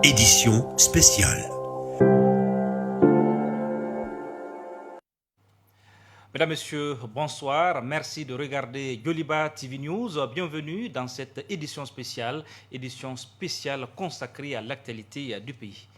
édition spéciale. Mesdames, Messieurs, bonsoir. Merci de regarder Yoliba TV News. Bienvenue dans cette édition spéciale consacrée à l'actualité du pays.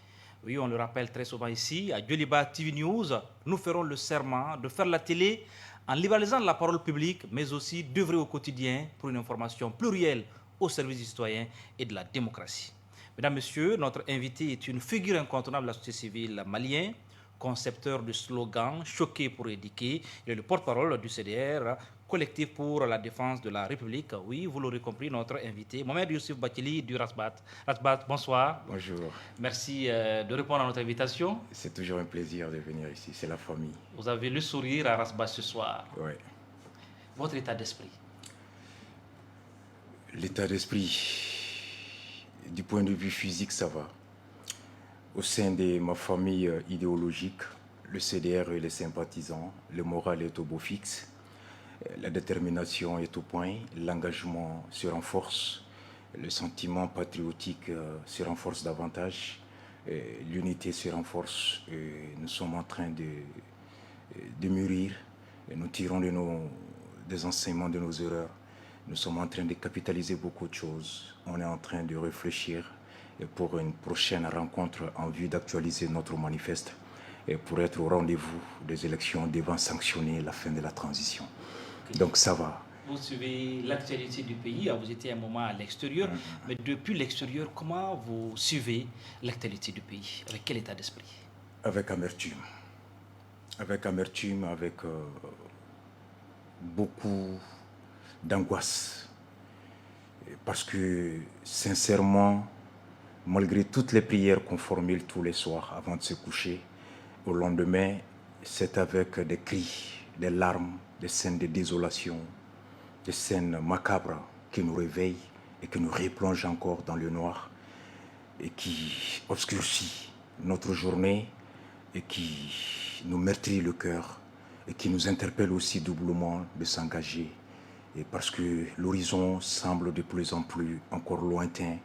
Oui, on le rappelle très souvent ici, à Yoliba TV News, nous ferons le serment de faire la télé en libéralisant la parole publique, mais aussi d'œuvrer au quotidien pour une information plurielle au service du citoyen et de la démocratie. Mesdames, Messieurs, notre invité est une figure incontournable de la société civile malienne, concepteur du slogan Choqué pour éduquer. Il est le porte-parole du CDR, collectif pour la défense de la République. Oui, vous l'aurez compris, notre invité, Mohamed Youssouf Bakili du Rasbat. Rasbat, bonsoir. Bonjour. Merci de répondre à notre invitation. C'est toujours un plaisir de venir ici, c'est la famille. Vous avez le sourire à Rasbat ce soir. Oui. Votre état d'esprit? L'état d'esprit, du point de vue physique, ça va. Au sein de ma famille idéologique, le CDR et les sympathisants, le moral est au beau fixe, la détermination est au point, l'engagement se renforce, le sentiment patriotique se renforce davantage, l'unité se renforce. Nous sommes en train de mûrir, nous tirons des enseignements de nos erreurs. Nous sommes en train de capitaliser beaucoup de choses. On est en train de réfléchir pour une prochaine rencontre en vue d'actualiser notre manifeste et pour être au rendez-vous des élections devant sanctionner la fin de la transition. Donc ça va. Vous suivez l'actualité du pays, vous étiez un moment à l'extérieur, mais depuis l'extérieur, comment vous suivez l'actualité du pays? Avec quel état d'esprit? Avec amertume. Avec amertume, avec beaucoup d'angoisse. Parce que, sincèrement, malgré toutes les prières qu'on formule tous les soirs avant de se coucher, au lendemain, c'est avec des cris, des larmes, des scènes de désolation, des scènes macabres qui nous réveillent et qui nous replongent encore dans le noir et qui obscurcit notre journée et qui nous meurtrit le cœur et qui nous interpelle aussi doublement de s'engager. Et parce que l'horizon semble de plus en plus encore lointain,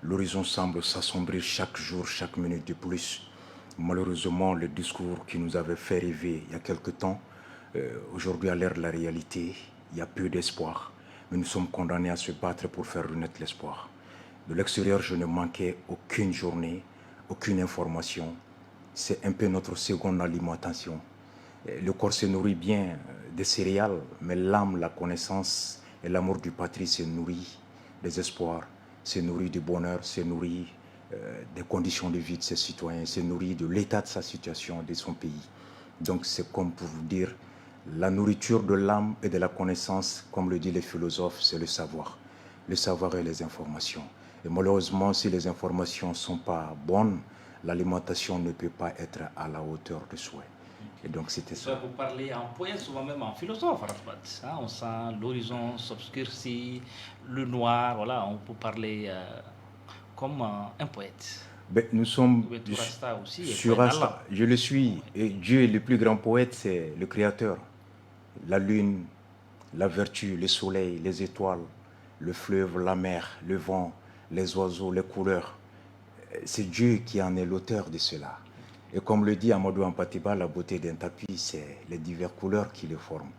l'horizon semble s'assombrir chaque jour, chaque minute de plus. Malheureusement, le discours qui nous avait fait rêver il y a quelque temps, aujourd'hui à l'ère de la réalité, il y a peu d'espoir. Mais nous sommes condamnés à se battre pour faire renaître l'espoir. De l'extérieur, je ne manquais aucune journée, aucune information. C'est un peu notre seconde alimentation. Le corps se nourrit bien des céréales, mais l'âme, la connaissance et l'amour du patrie se nourrit des espoirs, se nourrit du bonheur, se nourrit des conditions de vie de ses citoyens, se nourrit de l'état de sa situation, de son pays. Donc c'est comme pour vous dire, la nourriture de l'âme et de la connaissance, comme le disent les philosophes, c'est le savoir et les informations. Et malheureusement, si les informations ne sont pas bonnes, l'alimentation ne peut pas être à la hauteur de souhait. Et donc c'était ça. Vous parlez en poète, souvent même en philosophe, on sent l'horizon s'obscurcit, le noir, voilà, on peut parler comme un poète. Ben, nous sommes aussi, sur Rasta, je le suis. Et Dieu est le plus grand poète, c'est le Créateur. La lune, la vertu, le soleil, les étoiles, le fleuve, la mer, le vent, les oiseaux, les couleurs. C'est Dieu qui en est l'auteur de cela. Et comme le dit Amadou Ampatiba, la beauté d'un tapis, c'est les diverses couleurs qui le forment.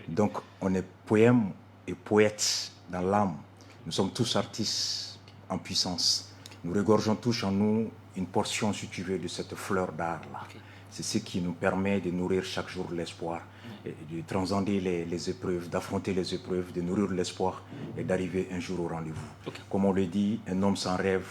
Donc on est poème et poète dans l'âme. Nous sommes tous artistes en puissance. Nous regorgeons tous en nous une portion, si tu veux, de cette fleur d'art-là. C'est ce qui nous permet de nourrir chaque jour l'espoir, de transcender les épreuves, d'affronter les épreuves, de nourrir l'espoir et d'arriver un jour au rendez-vous. Comme on le dit, un homme sans rêve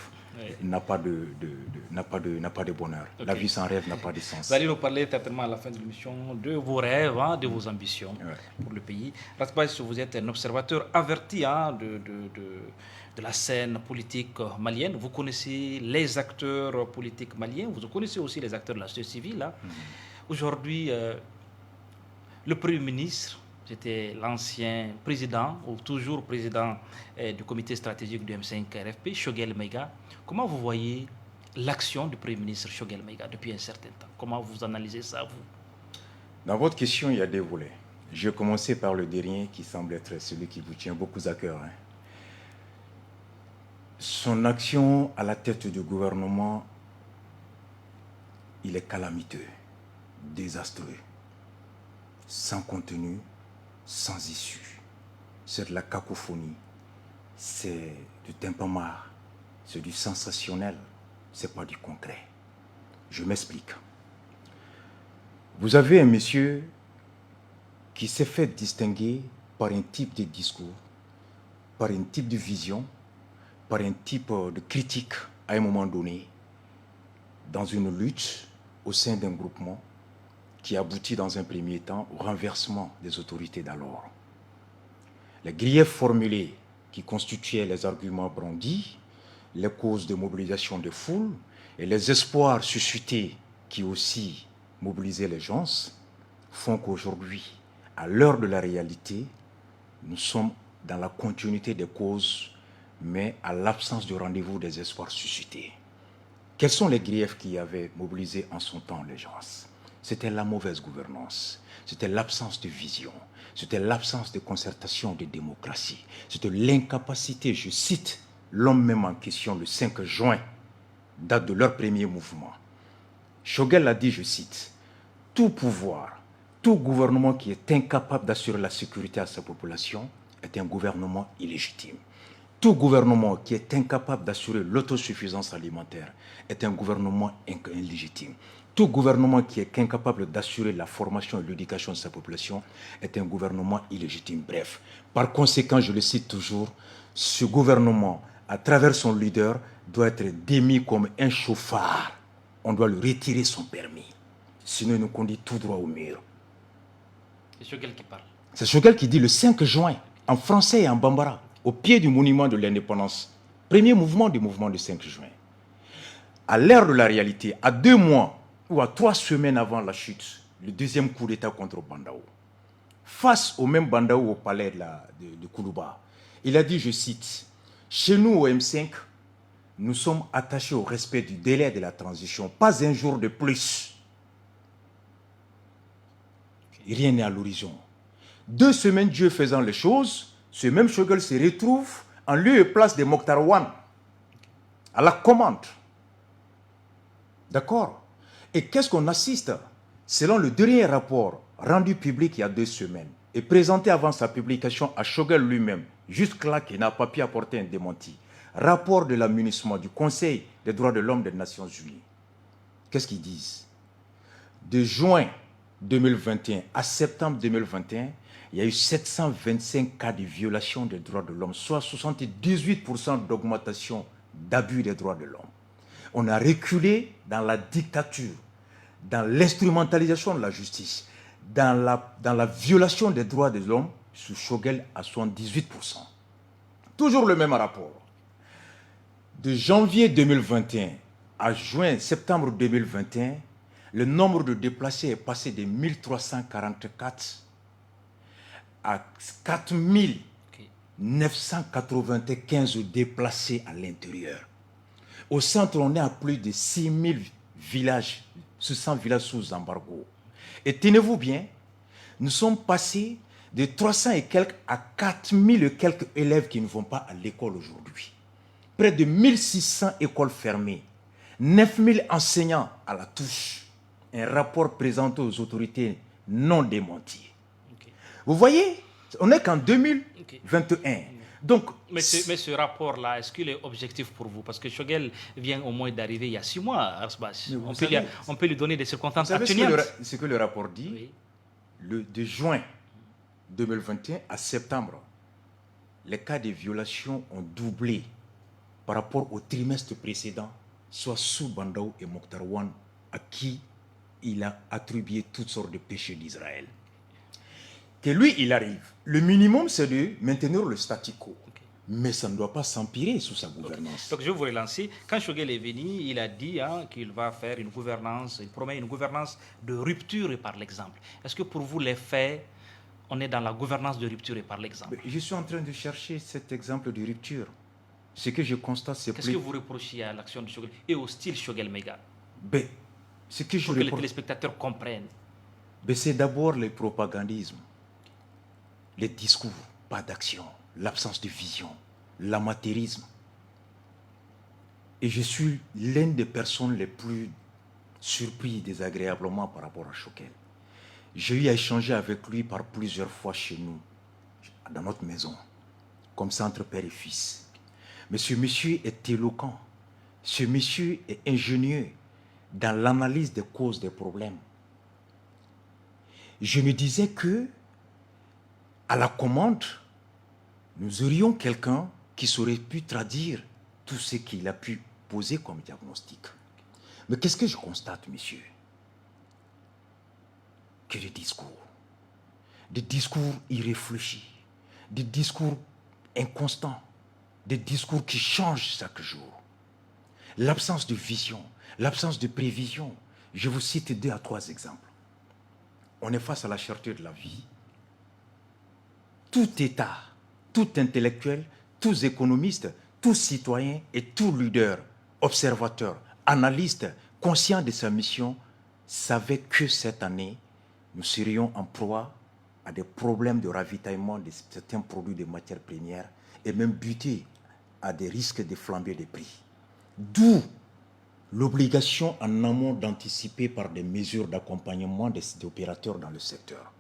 n'a pas de bonheur. La vie sans rêve n'a pas de sens. Vous allez nous parler certainement à la fin de l'émission de vos rêves, de vos ambitions pour le pays. Rasbach, vous êtes un observateur averti de la scène politique malienne. Vous connaissez les acteurs politiques maliens, vous connaissez aussi les acteurs de la société civile. Aujourd'hui, le Premier ministre, c'était l'ancien président, ou toujours président du comité stratégique du M5-RFP, Choguel Maïga. Comment vous voyez l'action du Premier ministre Choguel Maïga depuis un certain temps? Comment vous analysez ça, vous? Dans votre question, il y a deux volets. Je vais commencer par le dernier qui semble être celui qui vous tient beaucoup à cœur. Son action à la tête du gouvernement, il est calamiteux, désastreux, sans contenu, sans issue. C'est de la cacophonie, c'est du tintamarre, c'est du sensationnel, c'est pas du concret. Je m'explique. Vous avez un monsieur qui s'est fait distinguer par un type de discours, par un type de vision, par un type de critique à un moment donné, dans une lutte au sein d'un groupement qui aboutit dans un premier temps au renversement des autorités d'alors. Les griefs formulés qui constituaient les arguments brandis, les causes de mobilisation des foules et les espoirs suscités qui aussi mobilisaient les gens font qu'aujourd'hui, à l'heure de la réalité, nous sommes dans la continuité des causes, mais à l'absence de rendez-vous des espoirs suscités. Quels sont les griefs qui avaient mobilisé en son temps les gens? C'était la mauvaise gouvernance, c'était l'absence de vision, c'était l'absence de concertation, de démocratie, c'était l'incapacité, je cite l'homme même en question le 5 juin, date de leur premier mouvement. Choguel a dit, je cite, « Tout pouvoir, tout gouvernement qui est incapable d'assurer la sécurité à sa population est un gouvernement illégitime. Tout gouvernement qui est incapable d'assurer l'autosuffisance alimentaire est un gouvernement illégitime. Tout gouvernement qui est incapable d'assurer la formation et l'éducation de sa population est un gouvernement illégitime. » Bref, par conséquent, je le cite toujours, ce gouvernement, à travers son leader, doit être démis comme un chauffard. On doit lui retirer son permis. Sinon, il nous conduit tout droit au mur. C'est Choguel qui parle. C'est Choguel qui dit le 5 juin, en français et en bambara, au pied du monument de l'indépendance. Premier mouvement du mouvement du 5 juin. À l'ère de la réalité, à 2 mois ou à 3 semaines avant la chute, le deuxième coup d'État contre Bandaou, face au même Bandaou au palais de Koulouba, il a dit, je cite, « Chez nous au M5, nous sommes attachés au respect du délai de la transition, pas un jour de plus. Rien n'est à l'horizon. 2 semaines, Dieu faisant les choses, ce même Choguel se retrouve en lieu et place de Mokhtar Wan, à la commande. D'accord? Et qu'est-ce qu'on assiste? Selon le dernier rapport rendu public il y a 2 semaines et présenté avant sa publication à Choguel lui-même, jusque-là qui n'a pas pu apporter un démenti, rapport de l'amunissement du Conseil des droits de l'homme des Nations Unies. Qu'est-ce qu'ils disent? De juin 2021 à septembre 2021, il y a eu 725 cas de violation des droits de l'homme, soit 78% d'augmentation d'abus des droits de l'homme. On a reculé dans la dictature, dans l'instrumentalisation de la justice, dans la violation des droits de l'homme, sous Choguel à 78%. Toujours le même rapport. De janvier 2021 à septembre 2021, le nombre de déplacés est passé de 1344 à 4995 déplacés à l'intérieur. Au centre, on est à plus de 6000 villages, 600 villages sous embargo. Et tenez-vous bien, nous sommes passés de 300 et quelques à 4000 et quelques élèves qui ne vont pas à l'école aujourd'hui. Près de 1600 écoles fermées, 9000 enseignants à la touche. Un rapport présenté aux autorités non démenti. Okay. Vous voyez, on n'est qu'en 2021. Okay. Donc, mais ce rapport-là, est-ce qu'il est objectif pour vous? Parce que Choguel vient au moins d'arriver il y a 6 mois à Arsbach. On peut lui donner des circonstances atténuantes. Ce que le rapport dit, oui. De juin 2021 à septembre, les cas de violation ont doublé par rapport au trimestre précédent, soit sous Bandaou et Mokhtar Wan, à qui il a attribué toutes sortes de péchés d'Israël. Que lui, il arrive. Le minimum, c'est de maintenir le statu quo. Okay. Mais ça ne doit pas s'empirer sous sa gouvernance. Okay. Donc, je vais vous relancer. Quand Choguel est venu, il a dit qu'il va faire une gouvernance, il promet une gouvernance de rupture et par l'exemple. Est-ce que pour vous, les faits, on est dans la gouvernance de rupture et par l'exemple? Je suis en train de chercher cet exemple de rupture. Ce que je constate, c'est Qu'est-ce que vous reprochez à l'action de Choguel et au style Choguel-Mega? Ce que pour que les téléspectateurs comprennent. C'est d'abord le propagandisme, les discours, pas d'action, l'absence de vision, l'amateurisme. Et je suis l'une des personnes les plus surpris désagréablement par rapport à Choguel. J'ai eu à échanger avec lui par plusieurs fois chez nous, dans notre maison, comme ça entre père et fils. Mais ce monsieur est éloquent. Ce monsieur est ingénieux dans l'analyse des causes des problèmes. Je me disais que, à la commande, nous aurions quelqu'un qui saurait pu traduire tout ce qu'il a pu poser comme diagnostic. Mais qu'est-ce que je constate, monsieur? Que des discours irréfléchis, des discours inconstants, des discours qui changent chaque jour. L'absence de vision, l'absence de prévision. Je vous cite 2 à 3 exemples. On est face à la cherté de la vie. Tout État, tout intellectuel, tous économistes, tout citoyen et tout leader, observateur, analyste, conscient de sa mission, savait que cette année, nous serions en proie à des problèmes de ravitaillement de certains produits de matières premières et même butés à des risques de flambée des prix. D'où l'obligation en amont d'anticiper par des mesures d'accompagnement des opérateurs dans le secteur.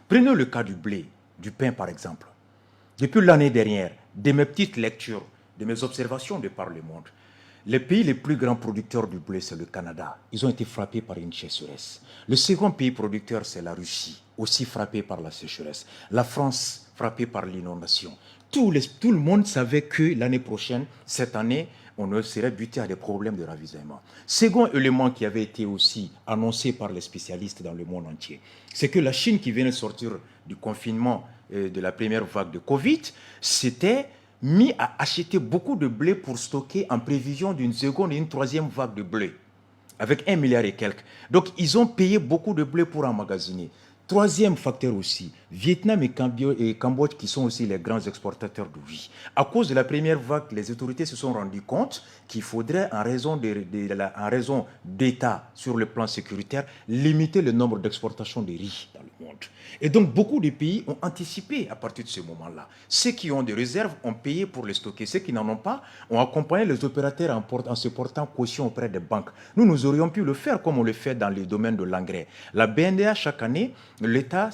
Prenez le cas du blé, du pain par exemple. Depuis l'année dernière, de mes petites lectures, de mes observations de par le monde, les pays les plus grands producteurs du blé, c'est le Canada. Ils ont été frappés par une sécheresse. Le second pays producteur, c'est la Russie, aussi frappé par la sécheresse. La France, frappée par l'inondation. Tout le monde savait que l'année prochaine, cette année, on serait buté à des problèmes de ravitaillement. Second élément qui avait été aussi annoncé par les spécialistes dans le monde entier, c'est que la Chine qui vient de sortir du confinement de la première vague de Covid, s'était mis à acheter beaucoup de blé pour stocker en prévision d'une seconde et une troisième vague de blé, avec 1 milliard et quelques. Donc, ils ont payé beaucoup de blé pour emmagasiner. Troisième facteur aussi, Vietnam et Cambodge qui sont aussi les grands exportateurs de riz. À cause de la première vague, les autorités se sont rendues compte qu'il faudrait, en raison d'État sur le plan sécuritaire, limiter le nombre d'exportations de riz dans le monde. Et donc, beaucoup de pays ont anticipé à partir de ce moment-là. Ceux qui ont des réserves ont payé pour les stocker. Ceux qui n'en ont pas ont accompagné les opérateurs en se portant caution auprès des banques. Nous aurions pu le faire comme on le fait dans le domaine de l'engrais. La BNDA, chaque année, l'État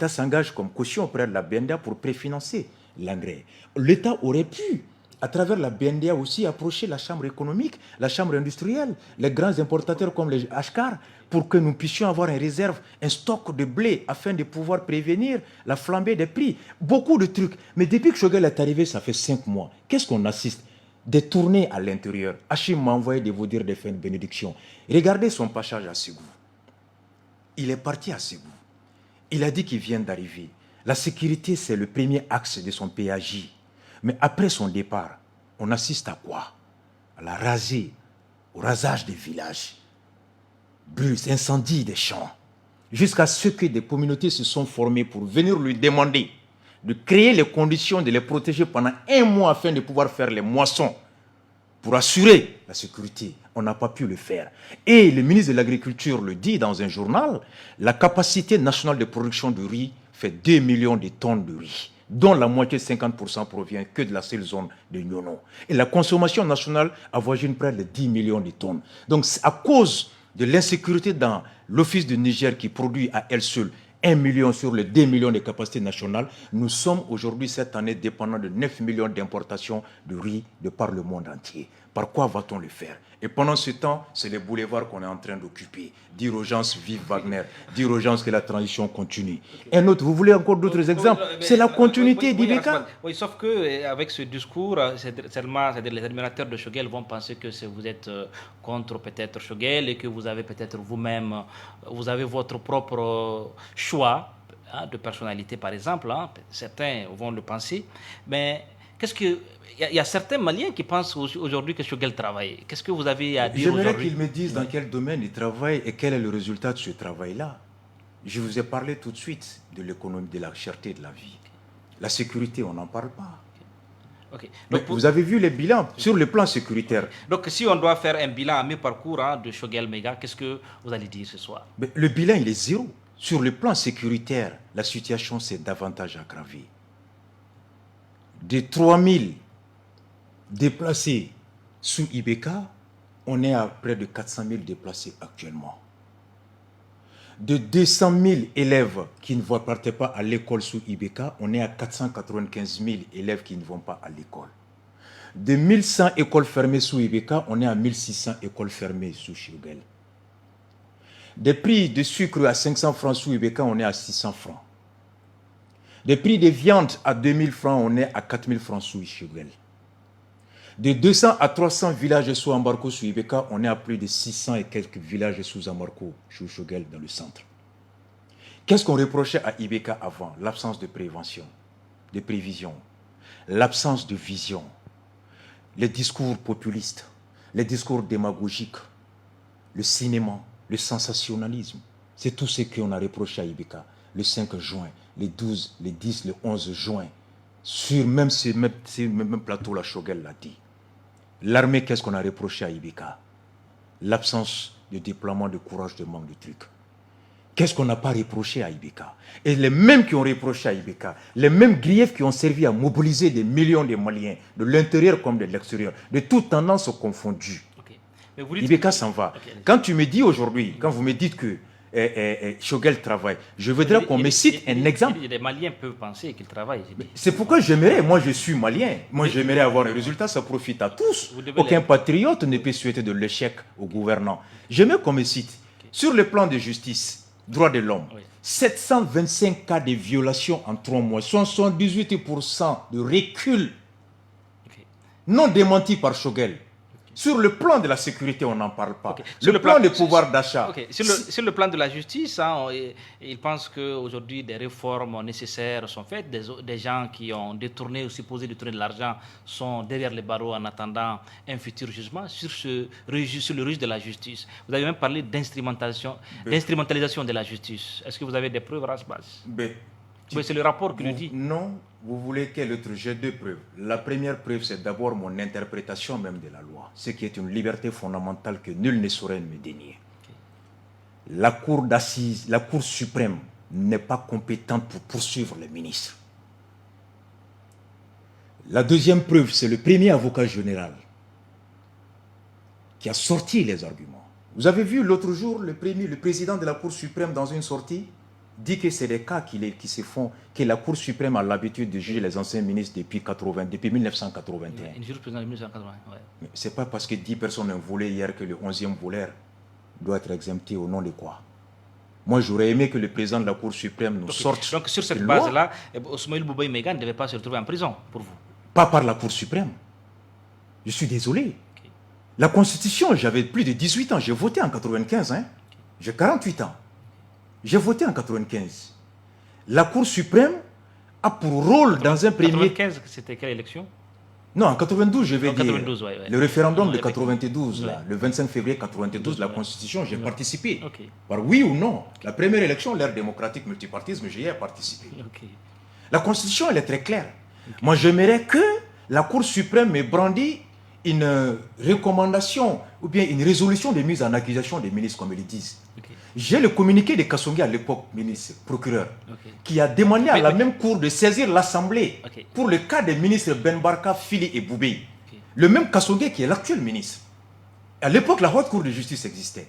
s'engage comme caution auprès de la BNDA pour préfinancer l'engrais. L'État aurait pu, à travers la BNDA aussi, approcher la chambre économique, la chambre industrielle, les grands importateurs comme les HCAR, pour que nous puissions avoir une réserve, un stock de blé, afin de pouvoir prévenir la flambée des prix. Beaucoup de trucs. Mais depuis que Choguel est arrivé, ça fait 5 mois. Qu'est-ce qu'on assiste? Des tournées à l'intérieur. Hachim m'a envoyé de vous dire des fins de bénédiction. Regardez son passage à Ségou. Il est parti à Ségou. Il a dit qu'il vient d'arriver. La sécurité, c'est le premier axe de son PAJ. Mais après son départ, on assiste à quoi? À la rasée, au rasage des villages, brûles, incendies des champs, jusqu'à ce que des communautés se sont formées pour venir lui demander de créer les conditions de les protéger pendant 1 mois afin de pouvoir faire les moissons pour assurer la sécurité. On n'a pas pu le faire. Et le ministre de l'Agriculture le dit dans un journal, la capacité nationale de production de riz fait 2 millions de tonnes de riz, dont la moitié, 50%, provient que de la seule zone de Nyono. Et la consommation nationale avoisine près de 10 millions de tonnes. Donc, à cause de l'insécurité dans l'Office du Niger qui produit à elle seule 1 million sur les 2 millions de capacités nationales, nous sommes aujourd'hui, cette année, dépendants de 9 millions d'importations de riz de par le monde entier. Par quoi va-t-on le faire? Et pendant ce temps, c'est les boulevards qu'on est en train d'occuper. Dire aux gens, vive Wagner. Dire aux gens que la transition continue. Un autre, vous voulez encore d'autres exemples? C'est la continuité d'Ibeka. Oui, sauf qu'avec ce discours, c'est-à-dire les admirateurs de Choguel vont penser que vous êtes contre peut-être Choguel et que vous avez peut-être vous-même, vous avez votre propre choix de personnalité, par exemple. Certains vont le penser. Mais il y a certains Maliens qui pensent aujourd'hui que Choguel travaille. Qu'est-ce que vous avez à dire aujourd'hui? J'aimerais qu'ils me disent dans quel domaine ils travaillent et quel est le résultat de ce travail-là. Je vous ai parlé tout de suite de l'économie, de la cherté de la vie. La sécurité, on n'en parle pas. Okay. Donc, vous avez vu les bilans sur le plan sécuritaire. Donc, si on doit faire un bilan à mi-parcours de Choguel Mega, qu'est-ce que vous allez dire ce soir? Mais le bilan, il est zéro. Sur le plan sécuritaire, la situation s'est davantage aggravée. De 3000 déplacés sous Ibeka, on est à près de 400 000 déplacés actuellement. De 200 000 élèves qui ne partaient pas à l'école sous Ibeka, on est à 495 000 élèves qui ne vont pas à l'école. De 1100 écoles fermées sous Ibeka, on est à 1600 écoles fermées sous Shogel. Des prix de sucre à 500 francs sous Ibeka, on est à 600 francs. Des prix de viande à 2000 francs, on est à 4000 francs sous Shogel. De 200 à 300 villages sous Ambarko, sous Ibeka, on est à plus de 600 et quelques villages sous Ambarko, sous Shogel, dans le centre. Qu'est-ce qu'on reprochait à Ibeka avant? L'absence de prévention, de prévision, l'absence de vision, les discours populistes, les discours démagogiques, le cinéma, le sensationnalisme. C'est tout ce qu'on a reproché à Ibeka. Le 5 juin, le 12, le 10, le 11 juin, sur même ce même plateau, la Shogel l'a dit. L'armée, qu'est-ce qu'on a reproché à Ibeka? L'absence de déploiement de courage, de manque de trucs. Qu'est-ce qu'on n'a pas reproché à Ibeka? Et les mêmes qui ont reproché à Ibeka, les mêmes griefs qui ont servi à mobiliser des millions de Maliens, de l'intérieur comme de l'extérieur, de toutes tendances confondues. Okay. Ibeka s'en va. Okay. Quand tu me dis aujourd'hui, quand vous me dites que Shogel travaille, je voudrais qu'on me cite un exemple. Les Maliens peuvent penser qu'ils travaillent. C'est pourquoi j'aimerais, moi je suis malien, moi j'aimerais avoir un résultat, ça profite à tous. Aucun patriote ne peut souhaiter de l'échec au gouvernant. J'aimerais qu'on me cite, sur le plan de justice, droits de l'homme, 725 cas de violation en 3 mois, 78% de recul non démenti par Shogel. Sur le plan de la sécurité, on n'en parle pas. Okay. Le plan du pouvoir d'achat. Okay. Sur le plan de la justice, hein, il pense qu'aujourd'hui, des réformes nécessaires sont faites. Des gens qui ont détourné ou supposé détourner de l'argent sont derrière les barreaux en attendant un futur jugement sur le registre de la justice. Vous avez même parlé d'instrumentalisation de la justice. Est-ce que vous avez des preuves à ce base? Oui, c'est le rapport qui le dit. Non, vous voulez quelle autre? J'ai 2 preuves. La première preuve, c'est d'abord mon interprétation même de la loi, ce qui est une liberté fondamentale que nul ne saurait me dénier. Okay. La Cour d'assises, la Cour suprême n'est pas compétente pour poursuivre les ministres. La deuxième preuve, c'est le premier avocat général qui a sorti les arguments. Vous avez vu l'autre jour le président de la Cour suprême dans une sortie dit que c'est des cas qui se font, que la Cour suprême a l'habitude de juger les anciens ministres depuis 1981. Une jurisprudence de 1980, ouais. C'est pas parce que 10 personnes ont volé hier que le 11e voleur doit être exempté au nom de quoi? Moi, j'aurais aimé que le président de la Cour suprême nous sorte. Donc, sur cette base-là, Ousmane Boubaye Megan ne devait pas se retrouver en prison, pour vous? Pas par la Cour suprême. Je suis désolé. Okay. La Constitution, j'avais plus de 18 ans. J'ai voté en 95. Hein. Okay. J'ai 48 ans. J'ai voté en 95. La Cour suprême a pour rôle dans un premier... 95, c'était quelle élection? Non, en 92, je vais dire. 92, ouais. Le référendum de 92, là, le 25 février 92, la Constitution, j'ai participé. Okay. Par oui ou non. Okay. La première élection, l'ère démocratique, multipartisme, j'y ai participé. Okay. La Constitution, elle est très claire. Okay. Moi, j'aimerais que la Cour suprême me brandisse une recommandation ou bien une résolution de mise en accusation des ministres, comme ils disent. Okay. J'ai le communiqué de Kassongi à l'époque, ministre, procureur, qui a demandé à la même cour de saisir l'Assemblée pour le cas des ministres Ben Barka, Fili et Boubei. Le même Kassongi qui est l'actuel ministre. À l'époque, la haute cour de justice existait.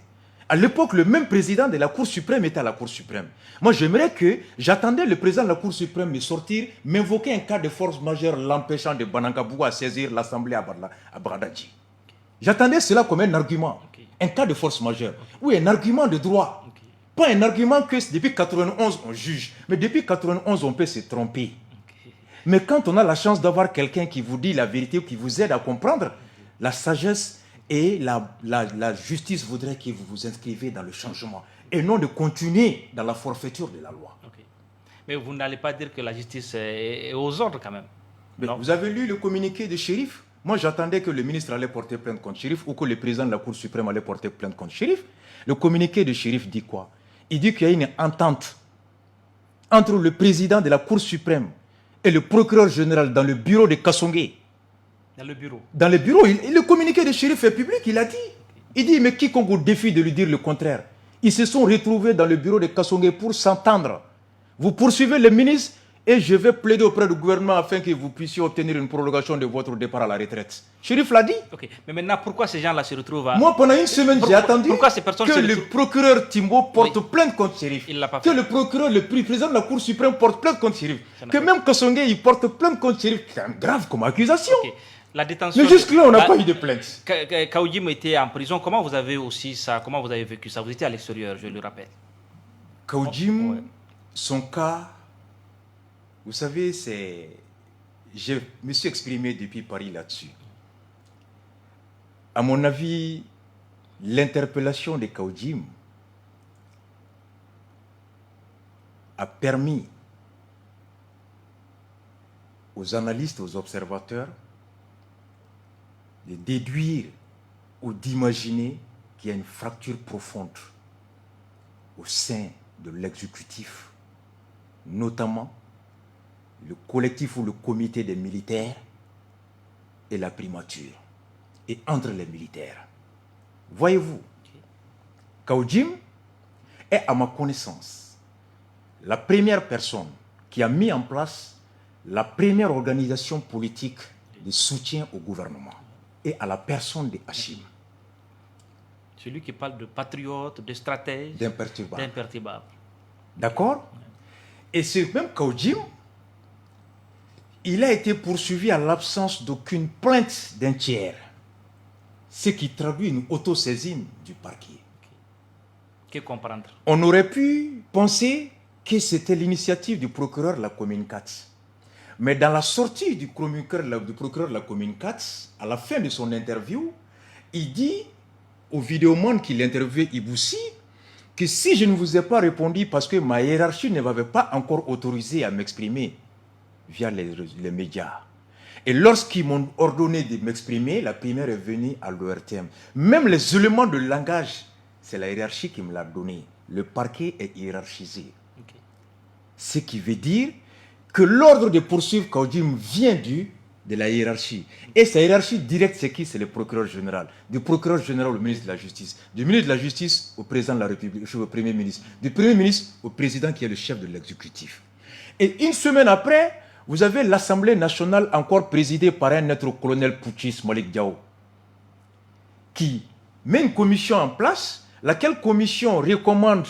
À l'époque, le même président de la Cour suprême était à la Cour suprême. Moi, j'attendais le président de la Cour suprême me sortir, m'invoquer un cas de force majeure l'empêchant de Banankabou à saisir l'Assemblée à Bagdadi. J'attendais cela comme un argument, un cas de force majeure, ou un argument de droit. Pas un argument que depuis 91 on juge, mais depuis 91 on peut se tromper. Mais quand on a la chance d'avoir quelqu'un qui vous dit la vérité, qui vous aide à comprendre, la sagesse et la justice voudraient que vous vous inscrivez dans le changement et non de continuer dans la forfaiture de la loi. Mais vous n'allez pas dire que la justice est aux ordres quand même. Vous avez lu le communiqué de Chérif? Moi, j'attendais que le ministre allait porter plainte contre Chérif ou que le président de la Cour suprême allait porter plainte contre Chérif. Le communiqué de Chérif dit quoi? Il dit qu'il y a une entente entre le président de la Cour suprême et le procureur général dans le bureau de Kassongi. Dans le bureau? Dans le bureau. Le communiqué de Chérif est public, il a dit. Il dit, mais quiconque vous défie de lui dire le contraire. Ils se sont retrouvés dans le bureau de Kassongi pour s'entendre. Vous poursuivez le ministre et je vais plaider auprès du gouvernement afin que vous puissiez obtenir une prolongation de votre départ à la retraite. Chérif l'a dit. Ok, mais maintenant, pourquoi ces gens-là se retrouvent à... Moi, pendant une semaine, j'ai attendu pourquoi ces personnes que se le retrouvent... procureur Timbo porte plainte contre Chérif. Il l'a pas Que fait. le procureur, le président de la Cour suprême porte plainte contre Chérif. Ça n'a Que pas même Kassongue, il porte plainte contre Chérif. C'est grave comme accusation. Ok. La détention... Mais jusque-là, on n'a pas eu de plainte. Kaoudim était en prison. Comment vous avez aussi ça? Comment vous avez vécu ça? Vous étiez à l'extérieur, je le rappelle. Kaoudim, Ouais. son cas, vous savez, c'est... Je me suis exprimé depuis Paris là-dessus. À mon avis, l'interpellation de Kaoudim a permis aux analystes, aux observateurs de déduire ou d'imaginer qu'il y a une fracture profonde au sein de l'exécutif, notamment le collectif ou le comité des militaires et la primature, et entre les militaires. Voyez-vous, Kaoudim est, à ma connaissance, la première personne qui a mis en place la première organisation politique de soutien au gouvernement et à la personne de Hachim. Celui qui parle de patriote, de stratège, D'imperturbable. d'imperturbable. D'accord? Et ce même Kaoudim, il a été poursuivi à l'absence d'aucune plainte d'un tiers, ce qui traduit une autosaisine du parquet. Que comprendre? On aurait pu penser que c'était l'initiative du procureur de la commune 4. Mais dans la sortie du procureur de la commune 4, à la fin de son interview, il dit au vidéoman qui l'interviewait, Iboussi, que si je ne vous ai pas répondu parce que ma hiérarchie ne m'avait pas encore autorisé à m'exprimer via les médias. Et lorsqu'ils m'ont ordonné de m'exprimer, la première est venue à l'ORTM. Même les éléments de langage, c'est la hiérarchie qui me l'a donné. Le parquet est hiérarchisé. Ok. Ce qui veut dire que l'ordre de poursuivre Kaoudim vient de la hiérarchie. Et sa hiérarchie directe, c'est qui? C'est le procureur général. Du procureur général au ministre de la Justice. Du ministre de la Justice au président de la République, au Premier ministre. Du Premier ministre au président qui est le chef de l'exécutif. Et une semaine après, vous avez l'Assemblée nationale encore présidée par un autre colonel putschiste, Malik Diao, qui met une commission en place, laquelle commission recommande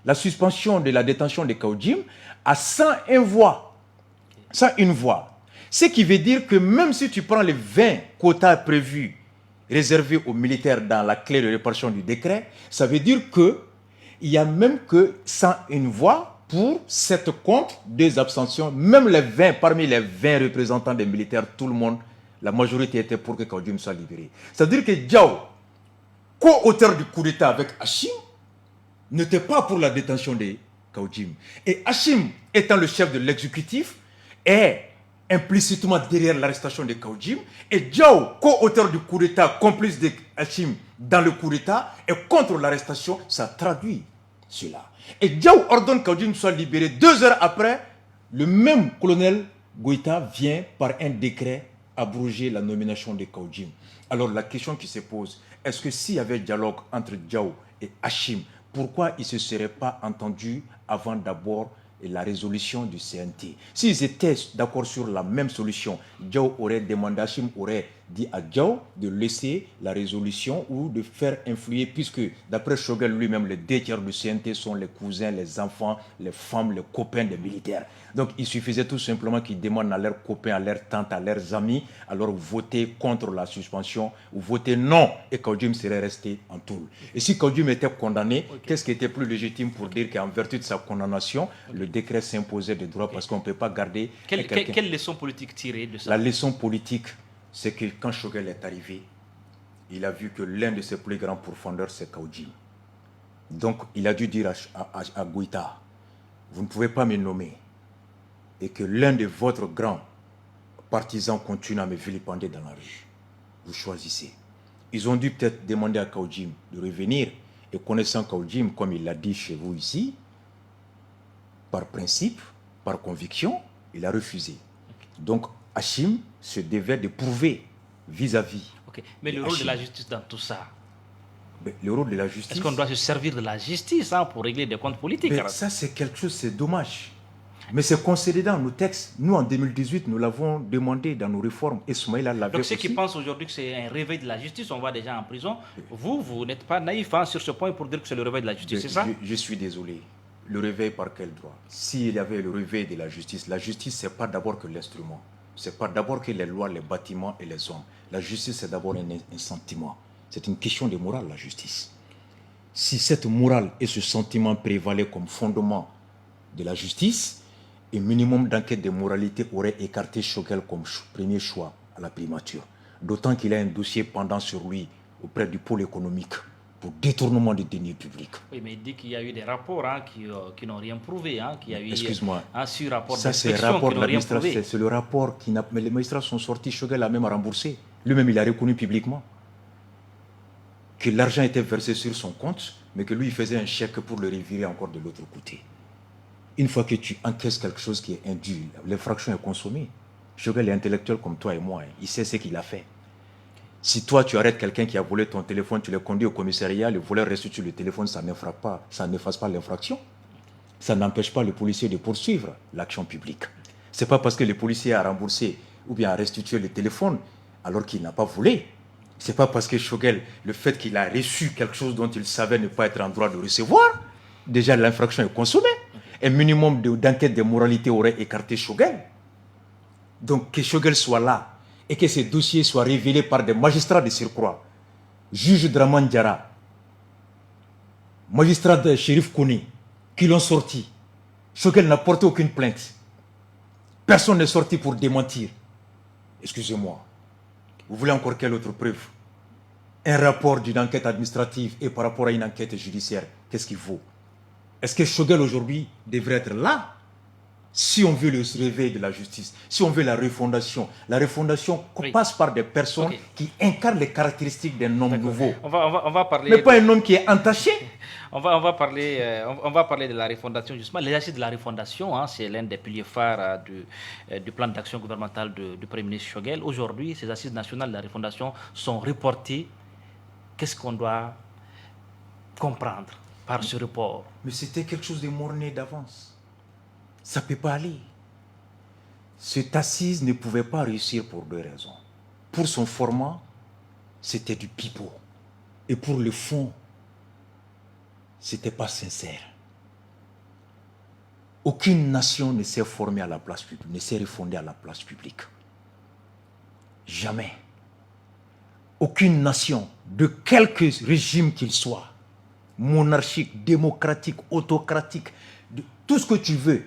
la suspension de la détention de Kaoudim à 101 voix. 101 voix. Ce qui veut dire que même si tu prends les 20 quotas prévus, réservés aux militaires dans la clé de répartition du décret, ça veut dire qu'il n'y a même que 101 voix pour 7 contre, 2 abstentions. Même les 20, parmi les 20 représentants des militaires, tout le monde, la majorité était pour que Kaoudim soit libéré. C'est-à-dire que Diao, co-auteur du coup d'État avec Hachim, n'était pas pour la détention de Kaoudim. Et Hachim, étant le chef de l'exécutif, est implicitement derrière l'arrestation de Kaoudim. Et Diao, co-auteur du coup d'État, complice de Hachim dans le coup d'État, est contre l'arrestation. Ça traduit cela. Et Diao ordonne que Kaoudim soit libéré. 2 heures après, le même colonel Goïta vient par un décret abroger la nomination de Kaoudim. Alors la question qui se pose, est-ce que s'il y avait dialogue entre Diao et Hachim, pourquoi ils ne se seraient pas entendus avant d'abord la résolution du CNT? S'ils étaient d'accord sur la même solution, Diao aurait demandé, Hachim aurait dit à Diao de laisser la résolution ou de faire influer, puisque d'après Choguel lui-même, les 2 tiers du CNT sont les cousins, les enfants, les femmes, les copains des militaires. Donc il suffisait tout simplement qu'ils demandent à leurs copains, à leurs tantes, à leurs amis, alors voter contre la suspension ou voter non, et Kaoudim serait resté en tôle. Et si Kaoudim était condamné, qu'est-ce qui était plus légitime pour dire qu'en vertu de sa condamnation, le décret s'imposait de droit parce qu'on ne peut pas garder Quelle leçon politique tirer de ça? La leçon politique, c'est que quand Choguel est arrivé, il a vu que l'un de ses plus grands profondeurs, c'est Kaoudim. Donc, il a dû dire à Goïta, vous ne pouvez pas me nommer, et que l'un de votre grands partisans continue à me vilipender dans la rue. Vous choisissez. Ils ont dû peut-être demander à Kaoudim de revenir, et connaissant Kaoudim, comme il l'a dit chez vous ici, par principe, par conviction, il a refusé. Donc, Hachim se devait de prouver vis-à-vis. Okay. Mais le rôle de la justice dans tout ça, le rôle de la justice... est-ce qu'on doit se servir de la justice pour régler des comptes politiques? Ça, c'est quelque chose, c'est dommage. Mais c'est concédé dans nos textes. Nous, en 2018, nous l'avons demandé dans nos réformes. Et Soumaïla l'avait Donc ceux aussi. qui pensent aujourd'hui que c'est un réveil de la justice, on voit des gens en prison. Vous n'êtes pas naïf sur ce point pour dire que c'est le réveil de la justice, c'est ça? Je suis désolé. Le réveil par quel droit? S'il y avait le réveil de la justice, c'est pas d'abord que l'instrument. C'est pas d'abord que les lois, les bâtiments et les hommes. La justice, c'est d'abord un sentiment. C'est une question de morale, la justice. Si cette morale et ce sentiment prévalaient comme fondement de la justice, un minimum d'enquête de moralité aurait écarté Choguel comme premier choix à la primature. D'autant qu'il a un dossier pendant sur lui auprès du pôle économique pour détournement des deniers publics. Oui, mais il dit qu'il y a eu des rapports qui n'ont rien prouvé. Qu'il y a eu Excuse-moi. un sur-rapport Ça, c'est le rapport de l'administration. C'est le rapport qui n'a. Mais les magistrats sont sortis, Choguel a même remboursé. Lui-même, il a reconnu publiquement que l'argent était versé sur son compte, mais que lui, il faisait un chèque pour le revirer encore de l'autre côté. Une fois que tu encaisses quelque chose qui est indu, l'infraction est consommée. Choguel est intellectuel comme toi et moi. Il sait ce qu'il a fait. Si toi, tu arrêtes quelqu'un qui a volé ton téléphone, tu le conduis au commissariat, le voleur restitue le téléphone, ça n'efface pas l'infraction. Ça n'empêche pas le policier de poursuivre l'action publique. Ce n'est pas parce que le policier a remboursé ou bien a restitué le téléphone alors qu'il n'a pas volé. Ce n'est pas parce que Choguel, le fait qu'il a reçu quelque chose dont il savait ne pas être en droit de recevoir, déjà l'infraction est consommée. Un minimum d'enquête de moralité aurait écarté Choguel. Donc que Choguel soit là et que ces dossiers soient révélés par des magistrats de surcroît, juge Draman Diara, magistrat de Chérif Koni, qui l'ont sorti. Choguel n'a porté aucune plainte. Personne n'est sorti pour démentir. Excusez-moi. Vous voulez encore quelle autre preuve? Un rapport d'une enquête administrative et par rapport à une enquête judiciaire, qu'est-ce qu'il vaut? Est-ce que Choguel aujourd'hui devrait être là? Si on veut le réveil de la justice, si on veut la refondation oui, passe par des personnes qui incarnent les caractéristiques d'un homme nouveau. On va parler. Mais pas un homme qui est entaché. On va parler de la refondation justement. L'exercice de la refondation, c'est l'un des piliers phares du plan d'action gouvernemental du Premier ministre Choguel. Aujourd'hui, ces assises nationales de la refondation sont reportées. Qu'est-ce qu'on doit comprendre par ce report? Mais c'était quelque chose de morné d'avance. Ça ne peut pas aller. Cette assise ne pouvait pas réussir pour deux raisons. Pour son format, c'était du pipeau. Et pour le fond, ce n'était pas sincère. Aucune nation ne s'est formée à la place publique, ne s'est refondée à la place publique. Jamais. Aucune nation, de quelque régime qu'il soit, monarchique, démocratique, autocratique, de tout ce que tu veux,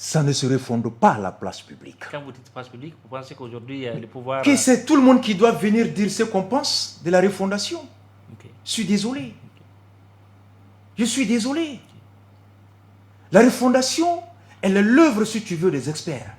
ça ne se refonde pas à la place publique. Quand vous dites place publique, vous pensez qu'aujourd'hui, le pouvoir... Que c'est tout le monde qui doit venir dire ce qu'on pense de la refondation. Okay. Je suis désolé. Je suis désolé. La refondation, elle est l'œuvre, si tu veux, des experts.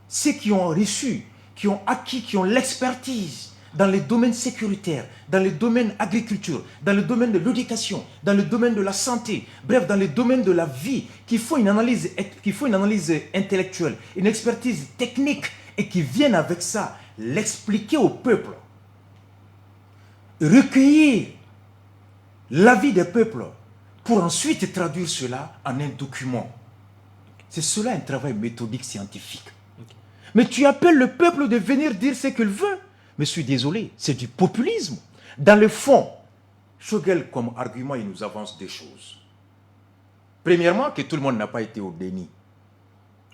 Ceux qui ont reçu, qui ont acquis, qui ont l'expertise dans les domaines sécuritaires, dans le domaine agriculture, dans le domaine de l'éducation, dans le domaine de la santé, bref, dans le domaine de la vie, qui font une analyse intellectuelle, une expertise technique, et qui viennent avec ça l'expliquer au peuple, recueillir l'avis des peuples, pour ensuite traduire cela en un document. C'est cela un travail méthodique scientifique. Mais tu appelles le peuple de venir dire ce qu'il veut. Mais je suis désolé, c'est du populisme. Dans le fond, Choguel, comme argument, il nous avance des choses. Premièrement, que tout le monde n'a pas été au déni.